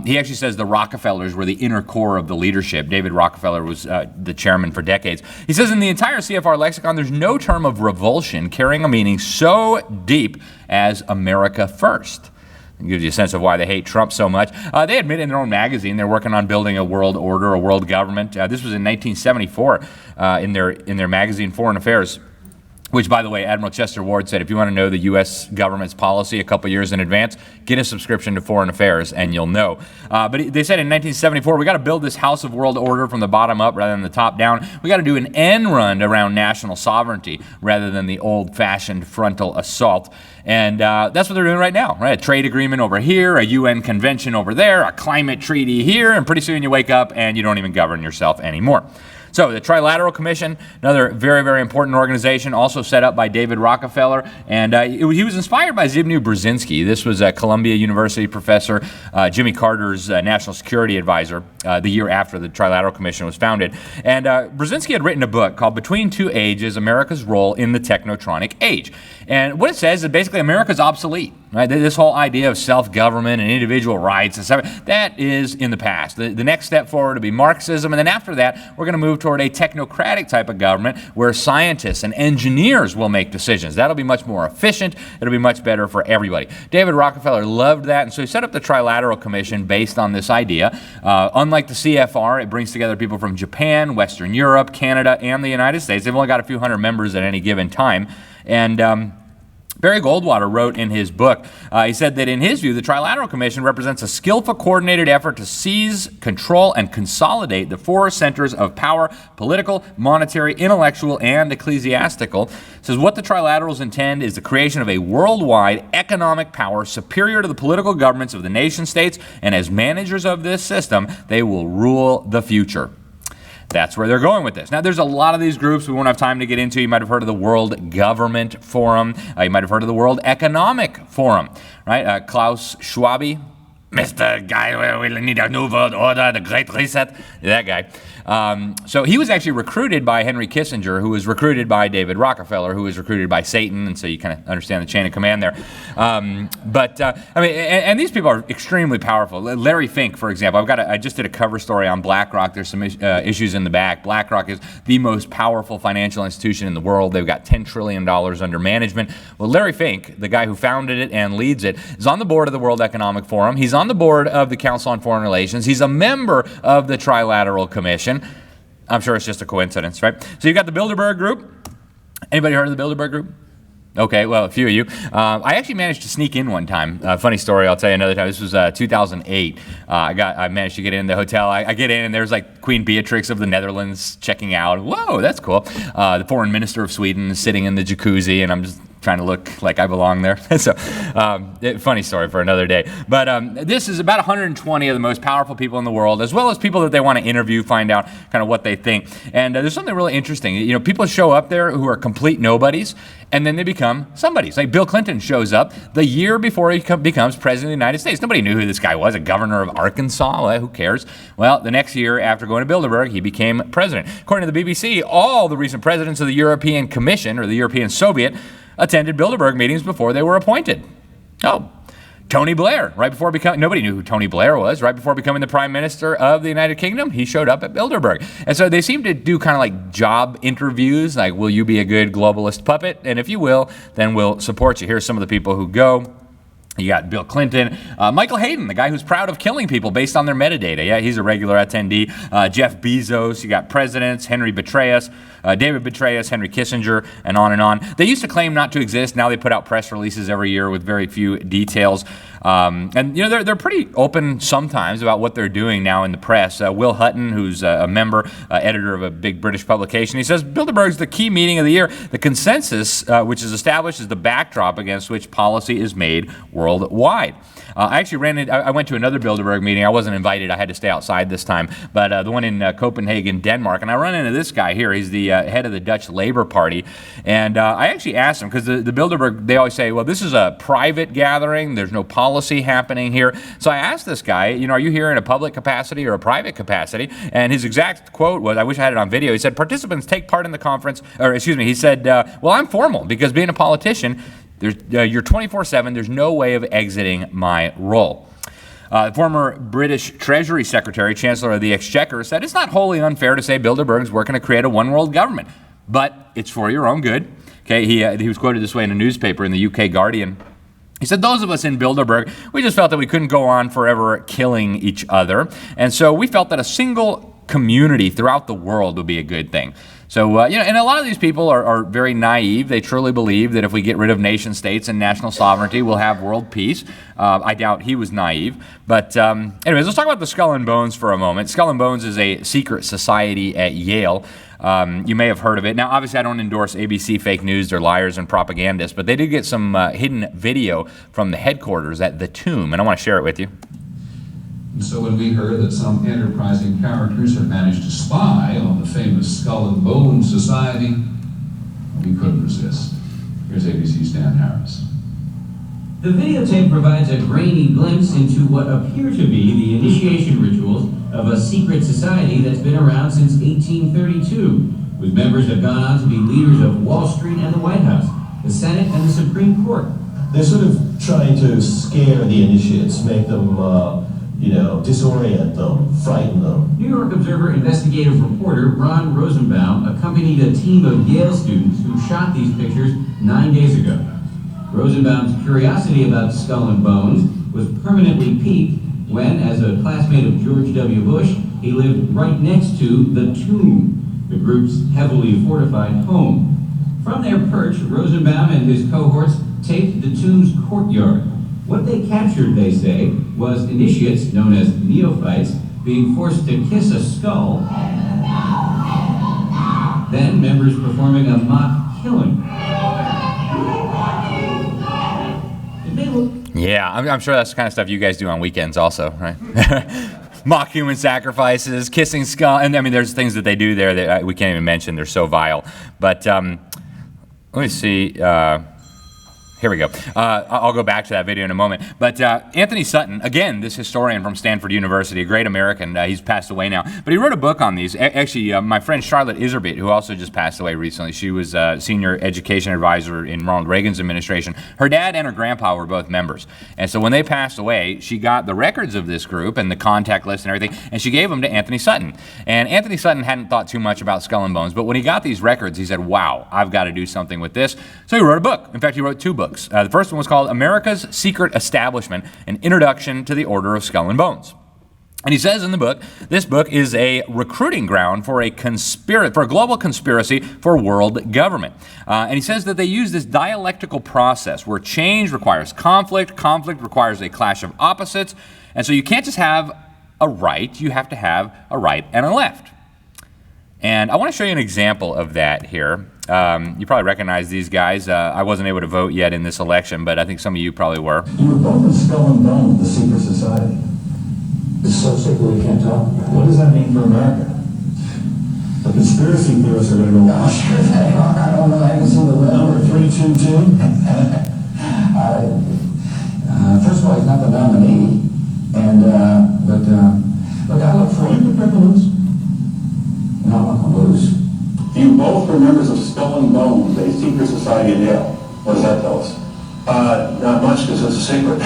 He actually says the Rockefellers were the inner core of the leadership. David Rockefeller was the chairman for decades. He says in the entire CFR lexicon, there's no term of revulsion carrying a meaning so deep as America First. It gives you a sense of why they hate Trump so much. They admit in their own magazine they're working on building a world order, a world government. This was in 1974 in their magazine Foreign Affairs. Which, by the way, Admiral Chester Ward said, if you want to know the U.S. government's policy a couple years in advance, get a subscription to Foreign Affairs and you'll know. But they said in 1974, we got to build this house of world order from the bottom up rather than the top down. We got to do an end run around national sovereignty rather than the old-fashioned frontal assault. And that's what they're doing right now, right? A trade agreement over here, a UN convention over there, a climate treaty here, and pretty soon you wake up and you don't even govern yourself anymore. So the Trilateral Commission, another very, very important organization, also set up by David Rockefeller, and he was inspired by Zbigniew Brzezinski. This was a Columbia University professor, Jimmy Carter's national security advisor, the year after the Trilateral Commission was founded. And Brzezinski had written a book called Between Two Ages, America's Role in the Technotronic Age. And what it says is basically America's obsolete. Right? This whole idea of self-government and individual rights and stuff, that is in the past. The next step forward will be Marxism, and then after that, we're going to move toward a technocratic type of government where scientists and engineers will make decisions. That'll be much more efficient. It'll be much better for everybody. David Rockefeller loved that, and so he set up the Trilateral Commission based on this idea. Unlike the CFR, it brings together people from Japan, Western Europe, Canada, and the United States. They've only got a few hundred members at any given time, and Barry Goldwater wrote in his book, he said that in his view, the Trilateral Commission represents a skillful, coordinated effort to seize, control, and consolidate the four centers of power: political, monetary, intellectual, and ecclesiastical. It says what the Trilaterals intend is the creation of a worldwide economic power superior to the political governments of the nation states, and as managers of this system, they will rule the future. That's where they're going with this. Now, there's a lot of these groups we won't have time to get into. You might have heard of the World Government Forum. You might have heard of the World Economic Forum, right? Klaus Schwab, Mr. Guy, we need a new world order, the Great Reset, that guy. So he was actually recruited by Henry Kissinger, who was recruited by David Rockefeller, who was recruited by Satan, and so you kind of understand the chain of command there. I mean, and these people are extremely powerful. Larry Fink, for example, I just did a cover story on BlackRock. There's some issues in the back. BlackRock is the most powerful financial institution in the world. They've got $10 trillion under management. Well, Larry Fink, the guy who founded it and leads it, is on the board of the World Economic Forum. He's on the board of the Council on Foreign Relations. He's a member of the Trilateral Commission. I'm sure it's just a coincidence, right? So you've got the Bilderberg Group. Anybody heard of the Bilderberg Group? Okay, well, a few of you. I actually managed to sneak in one time. Funny story, I'll tell you another time. This was 2008. I managed to get in the hotel. I get in, and there's like Queen Beatrix of the Netherlands checking out. Whoa, that's cool. The foreign minister of Sweden is sitting in the jacuzzi, and I'm just trying to look like I belong there. So, funny story for another day. But this is about 120 of the most powerful people in the world, as well as people that they want to interview, find out kind of what they think. And there's something really interesting. You know, people show up there who are complete nobodies, and then they become somebodies. Like Bill Clinton shows up the year before he becomes president of the United States. Nobody knew who this guy was, a governor of Arkansas. Well, who cares? Well, the next year after going to Bilderberg, he became president. According to the BBC, all the recent presidents of the European Commission, or the European Soviet, attended Bilderberg meetings before they were appointed. Oh, Tony Blair, right before becoming, nobody knew who Tony Blair was, right before becoming the Prime Minister of the United Kingdom, he showed up at Bilderberg. And so they seem to do kind of like job interviews, like, will you be a good globalist puppet? And if you will, then we'll support you. Here's some of the people who go. You got Bill Clinton, Michael Hayden, the guy who's proud of killing people based on their metadata. Yeah, he's a regular attendee. Jeff Bezos, you got presidents, Henry Petraeus, David Petraeus, Henry Kissinger, and on and on. They used to claim not to exist. Now they put out press releases every year with very few details. And, you know, they're pretty open sometimes about what they're doing now in the press. Will Hutton, who's a member, editor of a big British publication, he says, Bilderberg's the key meeting of the year. The consensus, which is established, is the backdrop against which policy is made worldwide. I went to another Bilderberg meeting. I wasn't invited. I had to stay outside this time. But the one in Copenhagen, Denmark. And I run into this guy here. He's the head of the Dutch Labour Party. And I actually asked him, because the Bilderberg, they always say, well, this is a private gathering. There's no policy happening here. So I asked this guy, you know, are you here in a public capacity or a private capacity? And his exact quote was, I wish I had it on video. He said, participants take part in the conference, or excuse me, he said, well, I'm formal because being a politician, you're 24/7. There's no way of exiting my role. Former British Treasury Secretary, Chancellor of the Exchequer, said it's not wholly unfair to say Bilderberg's working to create a one-world government, but it's for your own good. Okay, he was quoted this way in a newspaper in the UK Guardian. He said, those of us in Bilderberg, we just felt that we couldn't go on forever killing each other, and so we felt that a single community throughout the world would be a good thing. So, you know, and a lot of these people are very naive. They truly believe that if we get rid of nation states and national sovereignty, we'll have world peace. I doubt he was naive. But anyways, let's talk about the Skull and Bones for a moment. Skull and Bones is a secret society at Yale. You may have heard of it. Now, obviously, I don't endorse ABC fake news. They're liars and propagandists. But they did get some hidden video from the headquarters at the Tomb, and I want to share it with you. And so when we heard that some enterprising characters had managed to spy on the famous Skull and Bones Society, we couldn't resist. Here's ABC's Dan Harris. The videotape provides a grainy glimpse into what appear to be the initiation rituals of a secret society that's been around since 1832, whose members have gone on to be leaders of Wall Street and the White House, the Senate and the Supreme Court. They're sort of trying to scare the initiates, make them disorient them, frighten them. New York Observer investigative reporter Ron Rosenbaum accompanied a team of Yale students who shot these pictures 9 days ago. Rosenbaum's curiosity about Skull and Bones was permanently piqued when, as a classmate of George W. Bush, he lived right next to the Tomb, the group's heavily fortified home. From their perch, Rosenbaum and his cohorts taped the tomb's courtyard. What they captured, they say, was initiates, known as neophytes, being forced to kiss a skull, then members performing a mock killing. Yeah, I'm sure that's the kind of stuff you guys do on weekends also, right? Mock human sacrifices, kissing skull, and I mean, there's things that they do there that we can't even mention. They're so vile. But let me see. Here we go. I'll go back to that video in a moment. But Anthony Sutton, again, this historian from Stanford University, a great American. He's passed away now. But he wrote a book on these. Actually, my friend Charlotte Iserbyt, who also just passed away recently, she was a senior education advisor in Ronald Reagan's administration. Her dad and her grandpa were both members. And so when they passed away, she got the records of this group and the contact list and everything, and she gave them to Anthony Sutton. And Anthony Sutton hadn't thought too much about Skull and Bones, but when he got these records, he said, wow, I've got to do something with this. So he wrote a book. In fact, he wrote 2 books. The first one was called America's Secret Establishment, an Introduction to the Order of Skull and Bones. And he says in the book, this book is a recruiting ground for a global conspiracy for world government. And he says that they use this dialectical process where change requires conflict, conflict requires a clash of opposites, and so you can't just have a right, you have to have a right and a left. And I want to show you an example of that here. You probably recognize these guys. I wasn't able to vote yet in this election, but I think some of you probably were. You were both in Skull and Bones, the secret society. It's so secret we can't talk about it. What does that mean for America? The conspiracy theorists are going to go, oh, sure they are. I don't know. I haven't seen the list. Number 322? First of all, he's not the nominee. And, look, I look for you. You're prepared to lose? No, I'm not going to lose. You both were members of Skull and Bones, a secret society in Yale. What does that tell us? Not much, because it's a secret.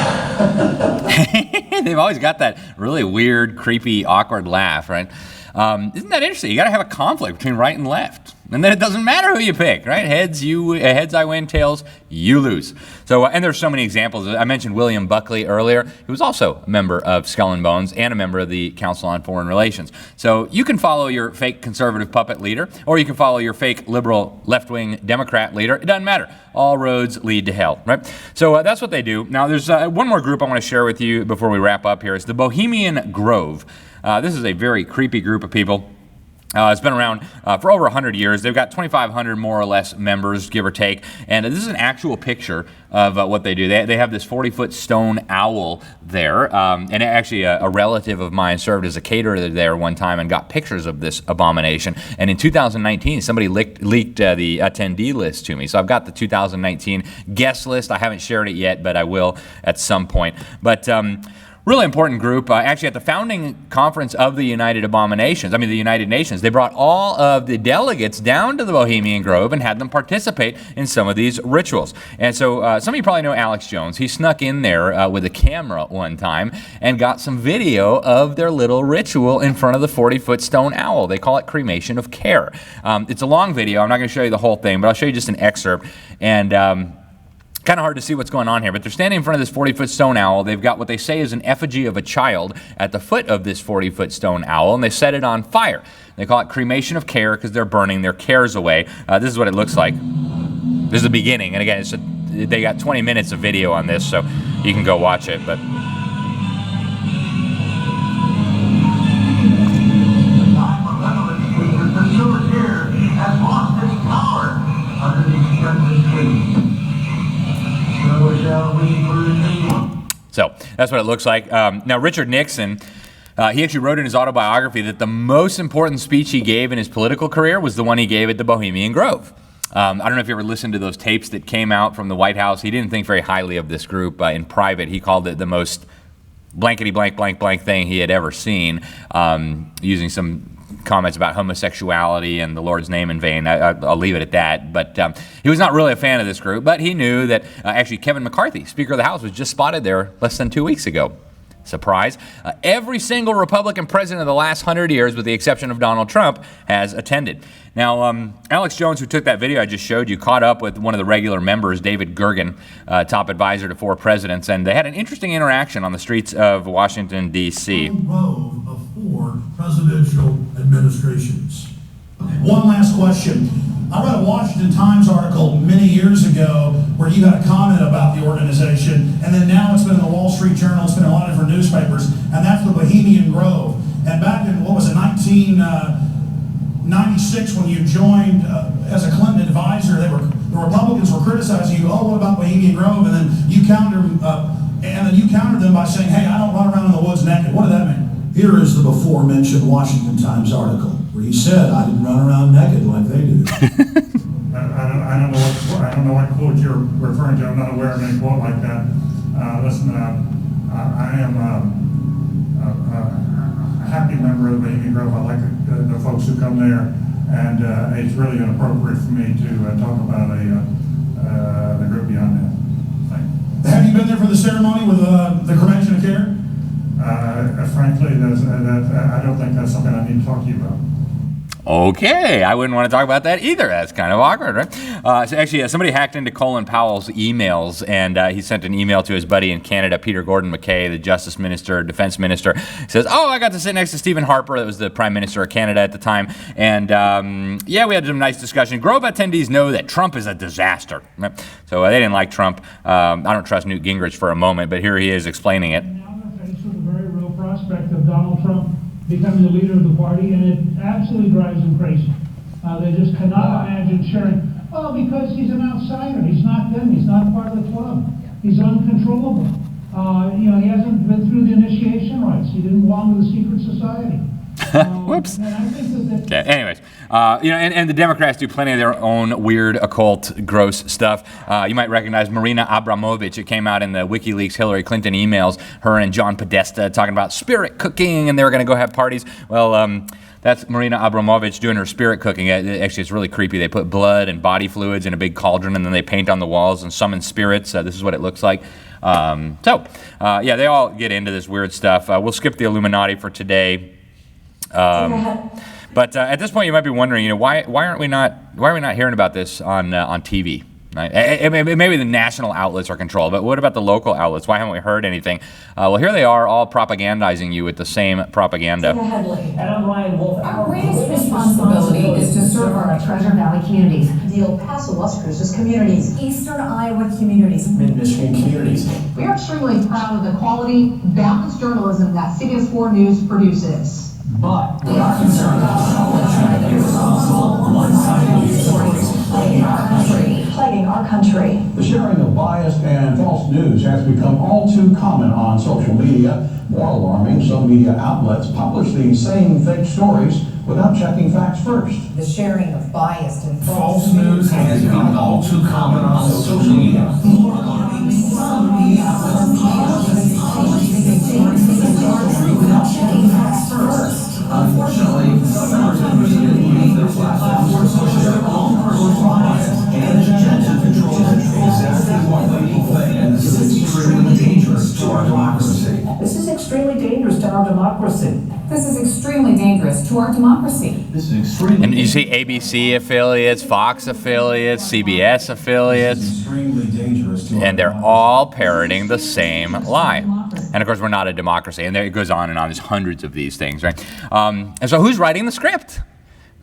They've always got that really weird, creepy, awkward laugh, right? Isn't that interesting? You got to have a conflict between right and left. And then it doesn't matter who you pick, right? Heads I win, tails you lose. So, and there's so many examples. I mentioned William Buckley earlier. He was also a member of Skull and Bones and a member of the Council on Foreign Relations. So you can follow your fake conservative puppet leader, or you can follow your fake liberal left-wing Democrat leader. It doesn't matter. All roads lead to hell, right? So that's what they do. Now, there's one more group I want to share with you before we wrap up here. It's the Bohemian Grove. This is a very creepy group of people. It's been around for over 100 years. They've got 2,500 more or less members, give or take. And this is an actual picture of what they do. They have this 40-foot stone owl there. And actually, a relative of mine served as a caterer there one time and got pictures of this abomination. And in 2019, somebody leaked the attendee list to me. So I've got the 2019 guest list. I haven't shared it yet, but I will at some point. But really important group. Actually, at the founding conference of the United Nations, they brought all of the delegates down to the Bohemian Grove and had them participate in some of these rituals. And so some of you probably know Alex Jones. He snuck in there with a camera one time and got some video of their little ritual in front of the 40-foot stone owl. They call it cremation of care. It's a long video. I'm not going to show you the whole thing, but I'll show you just an excerpt. And kind of hard to see what's going on here, but they're standing in front of this 40-foot stone owl. They've got what they say is an effigy of a child at the foot of this 40-foot stone owl, and they set it on fire. They call it cremation of care because they're burning their cares away. This is what it looks like. This is the beginning, and again, they got 20 minutes of video on this, so you can go watch it. But so that's what it looks like. Now, Richard Nixon, he actually wrote in his autobiography that the most important speech he gave in his political career was the one he gave at the Bohemian Grove. I don't know if you ever listened to those tapes that came out from the White House. He didn't think very highly of this group in private. He called it the most blankety blank blank blank thing he had ever seen, using some comments about homosexuality and the Lord's name in vain. I'll leave it at that. But he was not really a fan of this group, but he knew that actually Kevin McCarthy, Speaker of the House, was just spotted there less than 2 weeks ago. Surprise. Every single Republican president of the last 100 years, with the exception of Donald Trump, has attended. Now, Alex Jones, who took that video I just showed you, caught up with one of the regular members, David Gergen, top advisor to 4 presidents, and they had an interesting interaction on the streets of Washington, D.C. Grove of 4 presidential administrations. One last question. I read a Washington Times article many years ago where you had a comment about the organization, and then now it's been in the Wall Street Journal, it's been in a lot of different newspapers, and that's the Bohemian Grove. And back in, what was it, 1996, when you joined as a Clinton advisor, the Republicans were criticizing you, oh, what about Bohemian Grove? And then you countered them by saying, hey, I don't run around in the woods naked. What did that mean? Here is the before-mentioned Washington Times article where he said, I didn't run around naked like they do. I don't know what quote you're referring to. I'm not aware of any quote like that. Listen, I am a happy member of the Bohemian Grove. I like the folks who come there, and it's really inappropriate for me to talk about the group beyond that. Have you been there for the ceremony with the cremation of care? Frankly, I don't think that's something I need to talk to you about. Okay, I wouldn't want to talk about that either. That's kind of awkward, right? So actually, somebody hacked into Colin Powell's emails, and he sent an email to his buddy in Canada, Peter Gordon McKay, the Justice Minister, Defense Minister. He says, oh, I got to sit next to Stephen Harper, that was the Prime Minister of Canada at the time, and yeah, we had some nice discussion. Grove attendees know that Trump is a disaster. So they didn't like Trump. I don't trust Newt Gingrich for a moment, but here he is explaining it. Now they're faced with the very real prospect of Donald Trump becoming the leader of the party, and it absolutely drives them crazy. They just cannot imagine sharing, well, because he's an outsider. He's not them. He's not part of the club. He's uncontrollable. He hasn't been through the initiation rites. He didn't belong to the secret society. Whoops. And I think that Okay, anyways, and the Democrats do plenty of their own weird, occult, gross stuff. You might recognize Marina Abramovich. It came out in the WikiLeaks Hillary Clinton emails, her and John Podesta talking about spirit cooking, and they were going to go have parties. Well, that's Marina Abramovich doing her spirit cooking. Actually, it's really creepy. They put blood and body fluids in a big cauldron, and then they paint on the walls and summon spirits. This is what it looks like. Yeah, they all get into this weird stuff. We'll skip the Illuminati for today. But at this point, you might be wondering, why are we not hearing about this on TV? Right? Maybe the national outlets are controlled, but what about the local outlets? Why haven't we heard anything? Well, here they are, all propagandizing you with the same propaganda. And I'm Ryan Wolf. Our greatest responsibility is to serve our Treasure Valley communities, the El Paso, Las Cruces communities, Eastern Iowa communities, Mid-Michigan communities. We are extremely proud of the quality, balanced journalism that CBS 4 News produces. But we are concerned about irresponsible, one-sided news stories plaguing our country. The sharing of biased and false news has become all too common on social media. More alarming, some media outlets publish the same fake stories without checking facts first. The sharing of biased and false news has become all too common on social media. More alarming, some media outlets without checking facts first. Unfortunately, some members of the media use their platforms to push their own personal bias and agenda to control exactly what people think. And this is extremely dangerous to our democracy. This is extremely dangerous to our democracy. This is extremely dangerous to our democracy. This is extremely. And you see ABC affiliates, Fox affiliates, CBS affiliates. Extremely dangerous to and they're all parroting the same lie. And of course, we're not a democracy. And there it goes on and on. There's hundreds of these things, right? And so who's writing the script?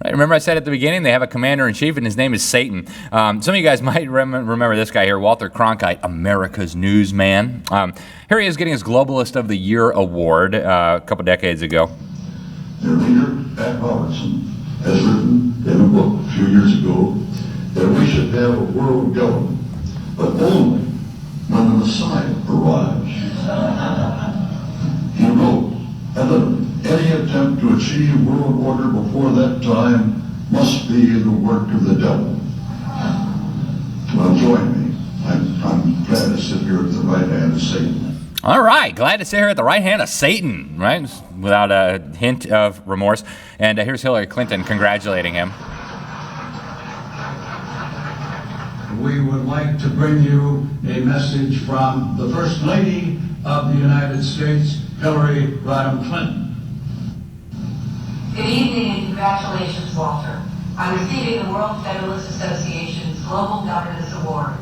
Right? Remember I said at the beginning, they have a commander-in-chief, and his name is Satan. Some of you guys might remember this guy here, Walter Cronkite, America's newsman. Here he is getting his Globalist of the Year award a couple decades ago. Their leader, Pat Robertson, has written in a book a few years ago that we should have a world government, but only when the Messiah arrives. He wrote, any attempt to achieve world order before that time must be the work of the devil. Well, join me. I'm glad to sit here at the right hand of Satan. All right, glad to sit here at the right hand of Satan, right? Without a hint of remorse. And here's Hillary Clinton congratulating him. We would like to bring you a message from the First Lady of the United States, Hillary Rodham Clinton. Good evening and congratulations, Walter, on receiving the World Federalist Association's Global Governance Award.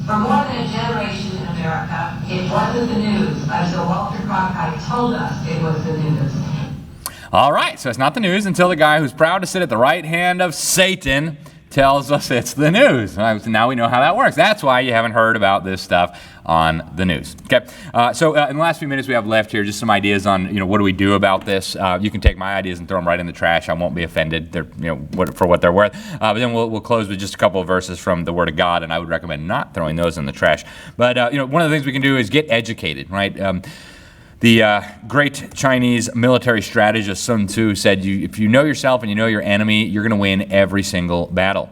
For more than a generation in America, it wasn't the news until Walter Cronkite told us it was the news. All right, so it's not the news until the guy who's proud to sit at the right hand of Satan tells us it's the news. Now we know how that works. That's why you haven't heard about this stuff on the news. Okay, so in the last few minutes we have left here, just some ideas on what do we do about this. You can take my ideas and throw them right in the trash. I won't be offended. They're for what they're worth. But then we'll close with just a couple of verses from the Word of God, and I would recommend not throwing those in the trash. But one of the things we can do is get educated, right? The great Chinese military strategist Sun Tzu said, if you know yourself and you know your enemy, you're going to win every single battle.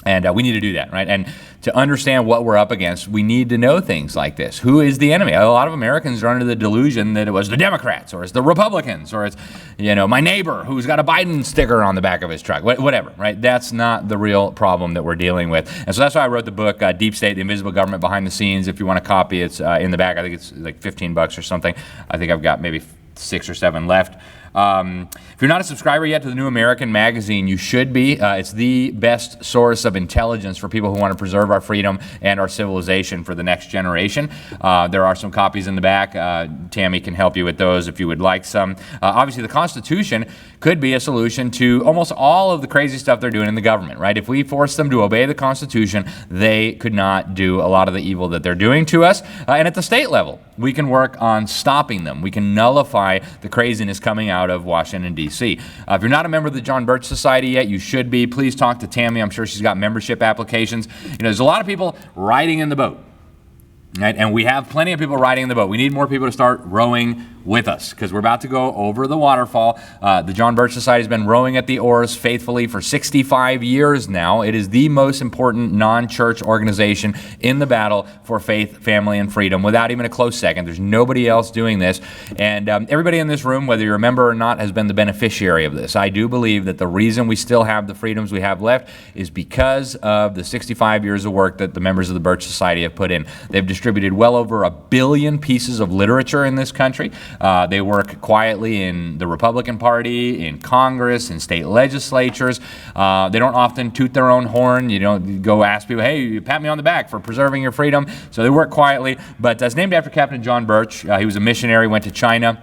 And we need to do that, right? And to understand what we're up against, we need to know things like this. Who is the enemy? A lot of Americans are under the delusion that it was the Democrats, or it's the Republicans, or it's, my neighbor who's got a Biden sticker on the back of his truck, whatever, right? That's not the real problem that we're dealing with. And so that's why I wrote the book, Deep State, The Invisible Government Behind the Scenes. If you want a copy, it's in the back. I think it's like $15 or something. I think I've got maybe 6 or 7 left. If you're not a subscriber yet to the New American Magazine, you should be. It's the best source of intelligence for people who want to preserve our freedom and our civilization for the next generation. There are some copies in the back. Tammy can help you with those if you would like some. Obviously, the Constitution could be a solution to almost all of the crazy stuff they're doing in the government, right? If we force them to obey the Constitution, they could not do a lot of the evil that they're doing to us. And at the state level, we can work on stopping them. We can nullify the craziness coming out of Washington, D.C. If you're not a member of the John Birch Society yet, you should be. Please talk to Tammy. I'm sure she's got membership applications. There's a lot of people riding in the boat, right? And we have plenty of people riding in the boat. We need more people to start rowing with us because we're about to go over the waterfall. The John Birch Society has been rowing at the oars faithfully for 65 years now. It is the most important non-church organization in the battle for faith, family, and freedom without even a close second. There's nobody else doing this. And everybody in this room, whether you're a member or not, has been the beneficiary of this. I do believe that the reason we still have the freedoms we have left is because of the 65 years of work that the members of the Birch Society have put in. They've distributed well over 1 billion pieces of literature in this country. They work quietly in the Republican Party, in Congress, in state legislatures. They don't often toot their own horn. You don't go ask people, hey, you pat me on the back for preserving your freedom. So they work quietly. But it's named after Captain John Birch. He was a missionary, went to China,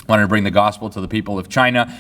wanted to bring the gospel to the people of China.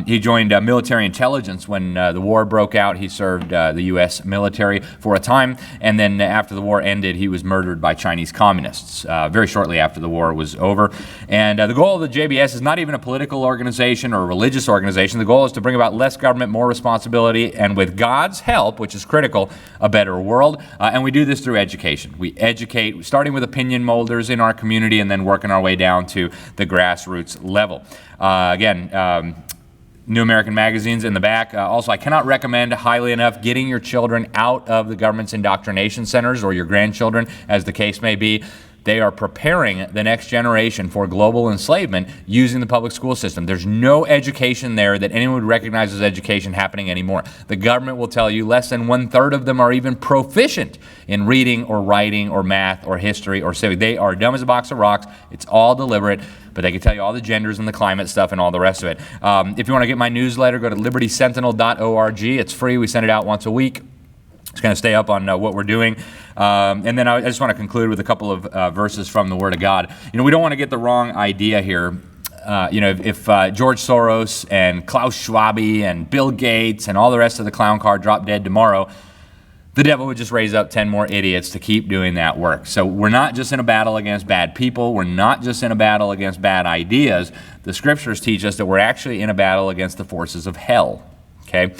He joined military intelligence when the war broke out. He served the U.S. military for a time, and then after the war ended, he was murdered by Chinese communists very shortly after the war was over. And the goal of the JBS is not even a political organization or a religious organization. The goal is to bring about less government, more responsibility, and with God's help, which is critical, a better world. And we do this through education. We educate, starting with opinion molders in our community and then working our way down to the grassroots level. Again, New American Magazine's in the back. Also, I cannot recommend highly enough getting your children out of the government's indoctrination centers, or your grandchildren, as the case may be. They are preparing the next generation for global enslavement using the public school system. There's no education there that anyone would recognize as education happening anymore. The government will tell you less than 1/3 of them are even proficient in reading or writing or math or history or civics. They are dumb as a box of rocks. It's all deliberate, but they can tell you all the genders and the climate stuff and all the rest of it. If you want to get my newsletter, go to libertysentinel.org. It's free. We send it out once a week. Just going to stay up on what we're doing. And then I just want to conclude with a couple of verses from the Word of God. We don't want to get the wrong idea here. If George Soros and Klaus Schwab and Bill Gates and all the rest of the clown car drop dead tomorrow, the devil would just raise up 10 more idiots to keep doing that work. So we're not just in a battle against bad people. We're not just in a battle against bad ideas. The scriptures teach us that we're actually in a battle against the forces of hell. Okay,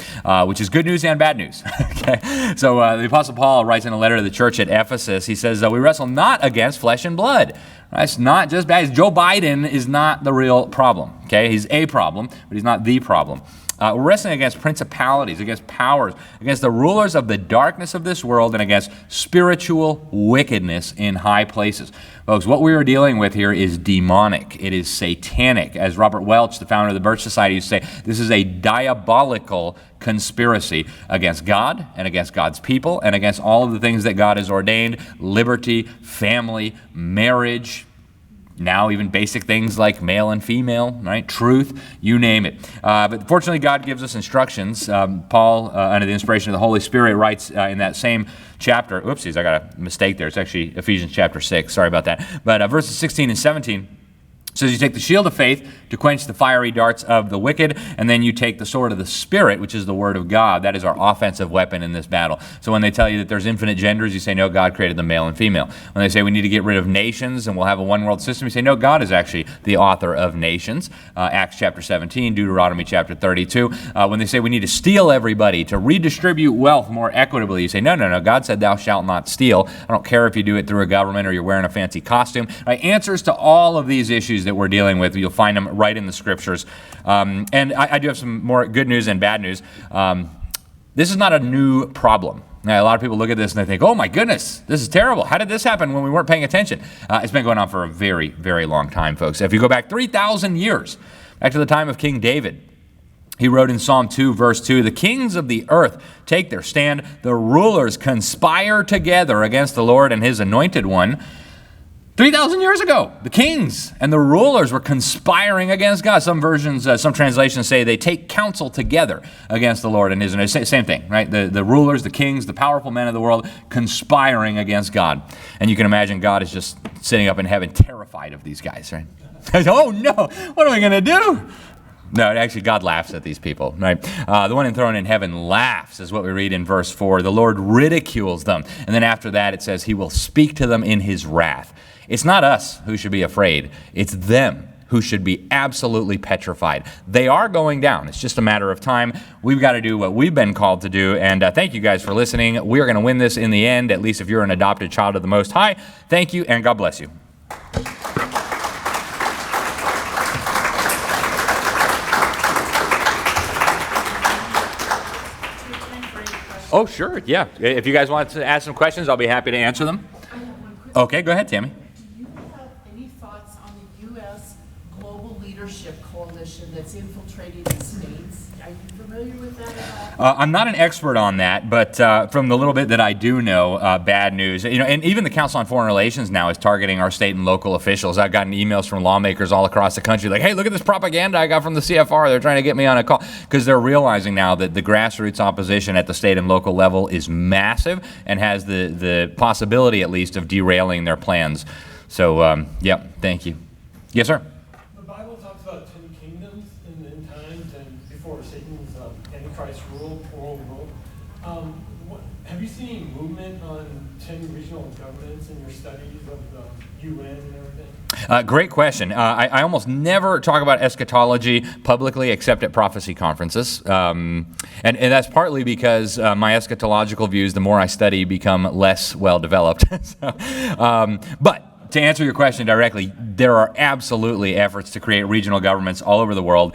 which is good news and bad news. Okay, so the Apostle Paul writes in a letter to the church at Ephesus, he says, we wrestle not against flesh and blood. Right? It's not just bad. Joe Biden is not the real problem. Okay, he's a problem, but he's not the problem. We're wrestling against principalities, against powers, against the rulers of the darkness of this world, and against spiritual wickedness in high places. Folks, what we are dealing with here is demonic. It is satanic. As Robert Welch, the founder of the Birch Society, used to say, this is a diabolical conspiracy against God and against God's people and against all of the things that God has ordained: liberty, family, marriage, now even basic things like male and female, right? Truth, you name it. But fortunately, God gives us instructions. Paul, under the inspiration of the Holy Spirit, writes in that same chapter, oopsies, I got a mistake there. It's actually Ephesians chapter 6. Sorry about that. But verses 16 and 17, So you take the shield of faith to quench the fiery darts of the wicked, and then you take the sword of the Spirit, which is the word of God. That is our offensive weapon in this battle. So when they tell you that there's infinite genders, you say, no, God created them male and female. When they say we need to get rid of nations and we'll have a one world system, you say, no, God is actually the author of nations. Acts chapter 17, Deuteronomy chapter 32. When they say we need to steal everybody to redistribute wealth more equitably, you say, no, no, no, God said thou shalt not steal. I don't care if you do it through a government or you're wearing a fancy costume. Right? Answers to all of these issues that we're dealing with, you'll find them right in the scriptures. And I do have some more good news and bad news. This is not a new problem. Now, a lot of people look at this and they think, oh my goodness, this is terrible. How did this happen when we weren't paying attention? It's been going on for a very, very long time, folks. If you go back 3,000 years, back to the time of King David, he wrote in Psalm 2, verse 2, the kings of the earth take their stand. The rulers conspire together against the Lord and his anointed one. 3,000 years ago, the kings and the rulers were conspiring against God. Some versions, some translations say they take counsel together against the Lord and his anointed. Same thing, right? The rulers, the kings, the powerful men of the world conspiring against God. And you can imagine God is just sitting up in heaven terrified of these guys, right? Oh no, what are we going to do? No, actually, God laughs at these people, right? The one enthroned in heaven laughs, is what we read in verse 4. The Lord ridicules them. And then after that, it says he will speak to them in his wrath. It's not us who should be afraid. It's them who should be absolutely petrified. They are going down. It's just a matter of time. We've got to do what we've been called to do. And thank you guys for listening. We're going to win this in the end, at least if you're an adopted child of the Most High. Thank you, and God bless you. Oh, sure, yeah. If you guys want to ask some questions, I'll be happy to answer them. Okay, go ahead, Tammy. Do you have any thoughts on the U.S. Global Leadership Coalition that's infiltrating the states? Are you familiar with that at all? I'm not an expert on that, but from the little bit that I do know, bad news. You know, and even the Council on Foreign Relations now is targeting our state and local officials. I've gotten emails from lawmakers all across the country like, hey, look at this propaganda I got from the CFR. They're trying to get me on a call. Because they're realizing now that the grassroots opposition at the state and local level is massive and has the possibility, at least, of derailing their plans. So, yeah, thank you. Yes, sir? The Bible talks about 10 kingdoms in the end times and before Satan's Antichrist world rule. Have you seen any movement on 10 regional governments in your studies of the UN and everything? Great question. I almost never talk about eschatology publicly except at prophecy conferences. And that's partly because my eschatological views, the more I study, become less well developed. But to answer your question directly, there are absolutely efforts to create regional governments all over the world.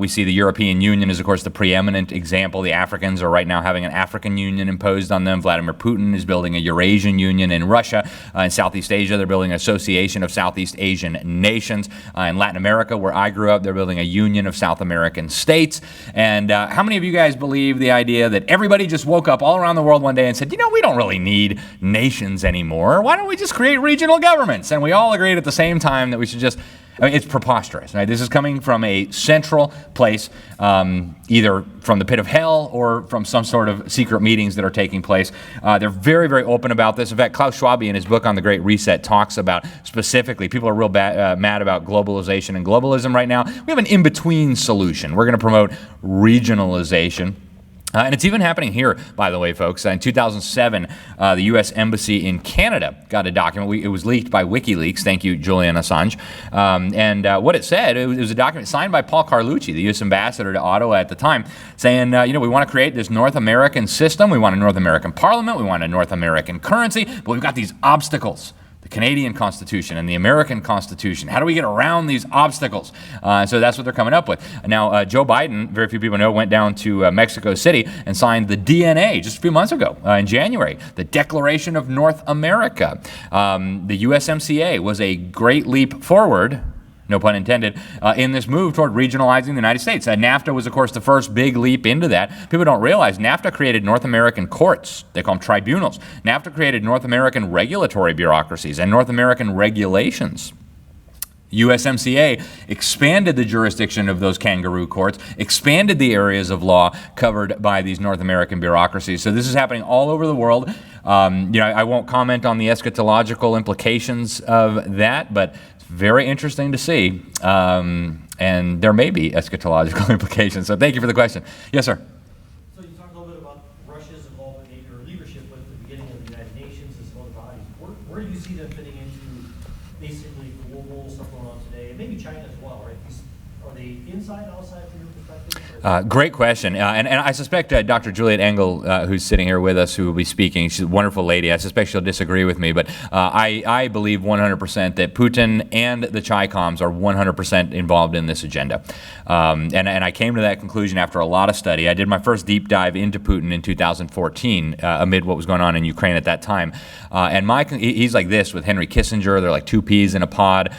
We see the European Union is, of course, the preeminent example. The Africans are right now having an African Union imposed on them. Vladimir Putin is building a Eurasian Union in Russia. In Southeast Asia, they're building an association of Southeast Asian nations. In Latin America, where I grew up, they're building a union of South American states. And how many of you guys believe the idea that everybody just woke up all around the world one day and said, you know, we don't really need nations anymore. Why don't we just create regional governments? And we all agreed at the same time that we should just, I mean, it's preposterous, right? This is coming from a central place, either from the pit of hell or from some sort of secret meetings that are taking place. They're very, very open about this. In fact, Klaus Schwab, in his book on the Great Reset, talks about specifically, people are real mad about globalization and globalism right now. We have an in-between solution. We're going to promote regionalization. And it's even happening here, by the way, folks. In 2007, the U.S. Embassy in Canada got a document. It was leaked by WikiLeaks. Thank you, Julian Assange. And what it said, it was a document signed by Paul Carlucci, the U.S. ambassador to Ottawa at the time, saying, you know, we want to create this North American system. We want a North American parliament. We want a North American currency. But we've got these obstacles. The Canadian Constitution and the American Constitution. How do we get around these obstacles? So that's what they're coming up with. Now, Joe Biden, very few people know, went down to Mexico City and signed the DNA just a few months ago in January, the Declaration of North America. The USMCA was a great leap forward, no pun intended, in this move toward regionalizing the United States. NAFTA was, of course, the first big leap into that. People don't realize NAFTA created North American courts. They call them tribunals. NAFTA created North American regulatory bureaucracies and North American regulations. USMCA expanded the jurisdiction of those kangaroo courts, expanded the areas of law covered by these North American bureaucracies. So this is happening all over the world. You know, I won't comment on the eschatological implications of that, but very interesting to see, and there may be eschatological implications. So thank you for the question. Yes, sir. So you talked a little bit about Russia's involvement in or leadership with the beginning of the United Nations as well as bodies. Where do you see them fitting into basically global stuff going on today, and maybe China as well, right? Are they inside, outside from your perspective? Great question. And I suspect Dr. Juliet Engel, who's sitting here with us, who will be speaking, she's a wonderful lady. I suspect she'll disagree with me, but I believe 100% that Putin and the Chi-Coms are 100% involved in this agenda. And I came to that conclusion after a lot of study. I did my first deep dive into Putin in 2014 amid what was going on in Ukraine at that time. And he's like this with Henry Kissinger. They're like two peas in a pod.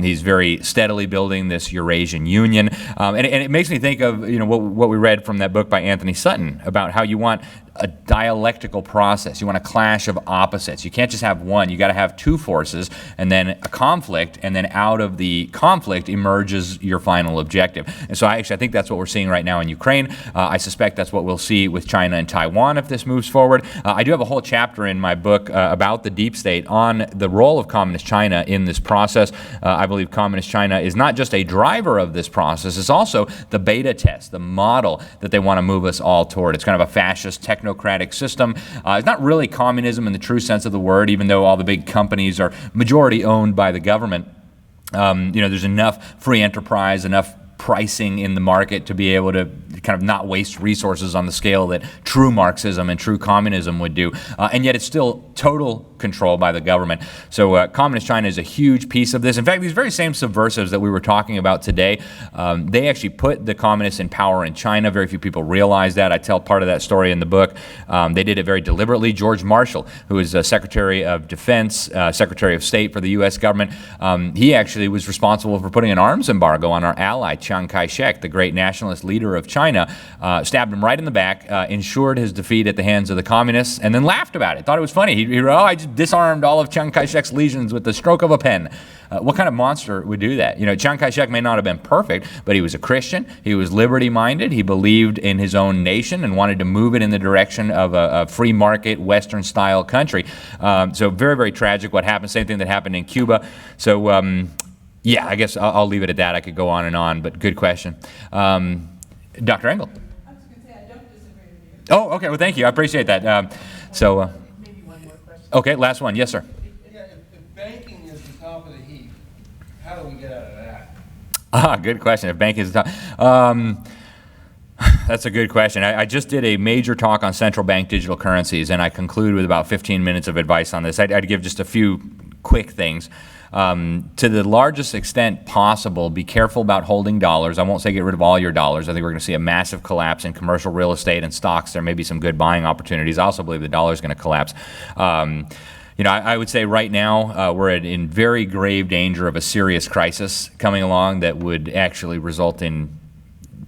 He's very steadily building this Eurasian Union. And it makes me think of what we read from that book by Anthony Sutton about how you want a dialectical process. You want a clash of opposites. You can't just have one. You got to have two forces and then a conflict, and then out of the conflict emerges your final objective. And so I think that's what we're seeing right now in Ukraine. I suspect that's what we'll see with China and Taiwan if this moves forward. I do have a whole chapter in my book about the deep state on the role of Communist China in this process. I believe Communist China is not just a driver of this process, it's also the beta test, the model that they want to move us all toward. It's kind of a fascist technocratic system. It's not really communism in the true sense of the word, even though all the big companies are majority owned by the government. There's enough free enterprise, enough pricing in the market to be able to kind of not waste resources on the scale that true Marxism and true communism would do. And yet it's still total control by the government. So Communist China is a huge piece of this. In fact, these very same subversives that we were talking about today, they actually put the communists in power in China. Very few people realize that. I tell part of that story in the book. They did it very deliberately. George Marshall, who is Secretary of Defense, Secretary of State for the U.S. government, he actually was responsible for putting an arms embargo on our ally, Chiang Kai-shek, the great nationalist leader of China, stabbed him right in the back, ensured his defeat at the hands of the communists, and then laughed about it. Thought it was funny. He wrote, I just disarmed all of Chiang Kai-shek's legions with the stroke of a pen. What kind of monster would do that? Chiang Kai-shek may not have been perfect, but he was a Christian. He was liberty-minded. He believed in his own nation and wanted to move it in the direction of a free market, Western-style country. So very, very tragic what happened. Same thing that happened in Cuba. So, yeah, I guess I'll leave it at that. I could go on, but good question. Dr. Engel. I was going to say, I don't disagree with you. Oh, okay. Well, thank you. I appreciate that. Maybe one more question. Okay, last one. Yes, sir. Yeah, if banking is the top of the heap, how do we get out of that? Good question. If banking is the top. That's a good question. I just did a major talk on central bank digital currencies, and I conclude with about 15 minutes of advice on this. I'd give just a few quick things. To the largest extent possible, be careful about holding dollars. I won't say get rid of all your dollars. I think we're going to see a massive collapse in commercial real estate and stocks. There may be some good buying opportunities. I also believe the dollar is going to collapse. I would say right now we're in very grave danger of a serious crisis coming along that would actually result in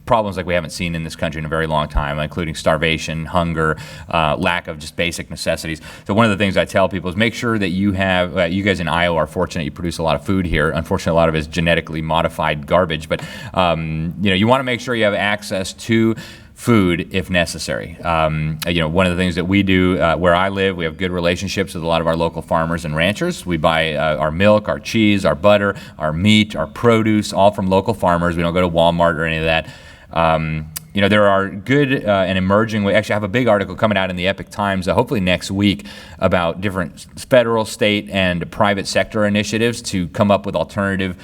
problems like we haven't seen in this country in a very long time, including starvation, hunger, lack of just basic necessities. So one of the things I tell people is make sure that you have, you guys in Iowa are fortunate, you produce a lot of food here. Unfortunately, a lot of it is genetically modified garbage, but you want to make sure you have access to food if necessary. One of the things that we do where I live, we have good relationships with a lot of our local farmers and ranchers. We buy our milk, our cheese, our butter, our meat, our produce, all from local farmers. We don't go to Walmart or any of that. There are good and emerging ways. Actually, I have a big article coming out in the Epic Times, hopefully next week, about different federal, state, and private sector initiatives to come up with alternatives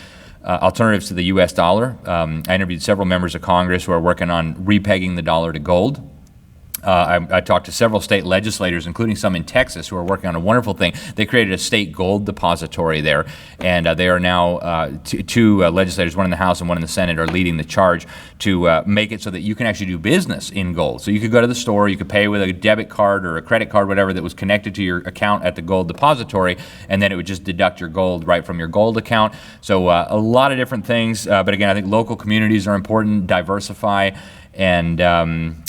to the U.S. dollar. I interviewed several members of Congress who are working on repegging the dollar to gold. I talked to several state legislators, including some in Texas, who are working on a wonderful thing. They created a state gold depository there, and they are now, two legislators, one in the House and one in the Senate, are leading the charge to make it so that you can actually do business in gold. So you could go to the store, you could pay with a debit card or a credit card, whatever, that was connected to your account at the gold depository, and then it would just deduct your gold right from your gold account. So a lot of different things, but again, I think local communities are important, diversify,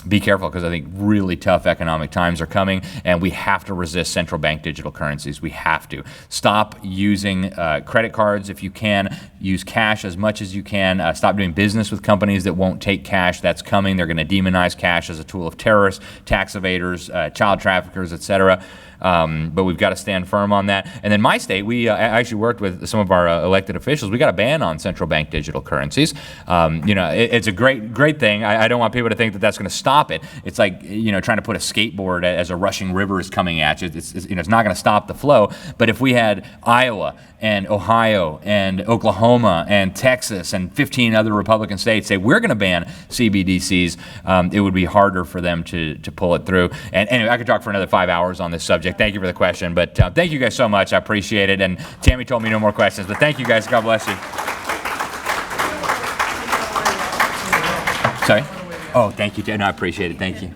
be careful, because I think really tough economic times are coming, and we have to resist central bank digital currencies. We have to. Stop using credit cards if you can. Use cash as much as you can. Stop doing business with companies that won't take cash. That's coming. They're going to demonize cash as a tool of terrorists, tax evaders, child traffickers, etc. But we've got to stand firm on that. And then my state, we actually worked with some of our elected officials. We got a ban on central bank digital currencies. It's a great thing. I don't want people to think that that's going to stop it. It's like, trying to put a skateboard as a rushing river is coming at you. It's not going to stop the flow. But if we had Iowa and Ohio and Oklahoma and Texas and 15 other Republican states say we're going to ban CBDCs, it would be harder for them to pull it through. And anyway, I could talk for another 5 hours on this subject. Thank you for the question, but thank you guys so much. I appreciate it. And Tammy told me no more questions, but thank you guys. God bless you. Sorry? Oh, thank you. No, I appreciate it. Thank you.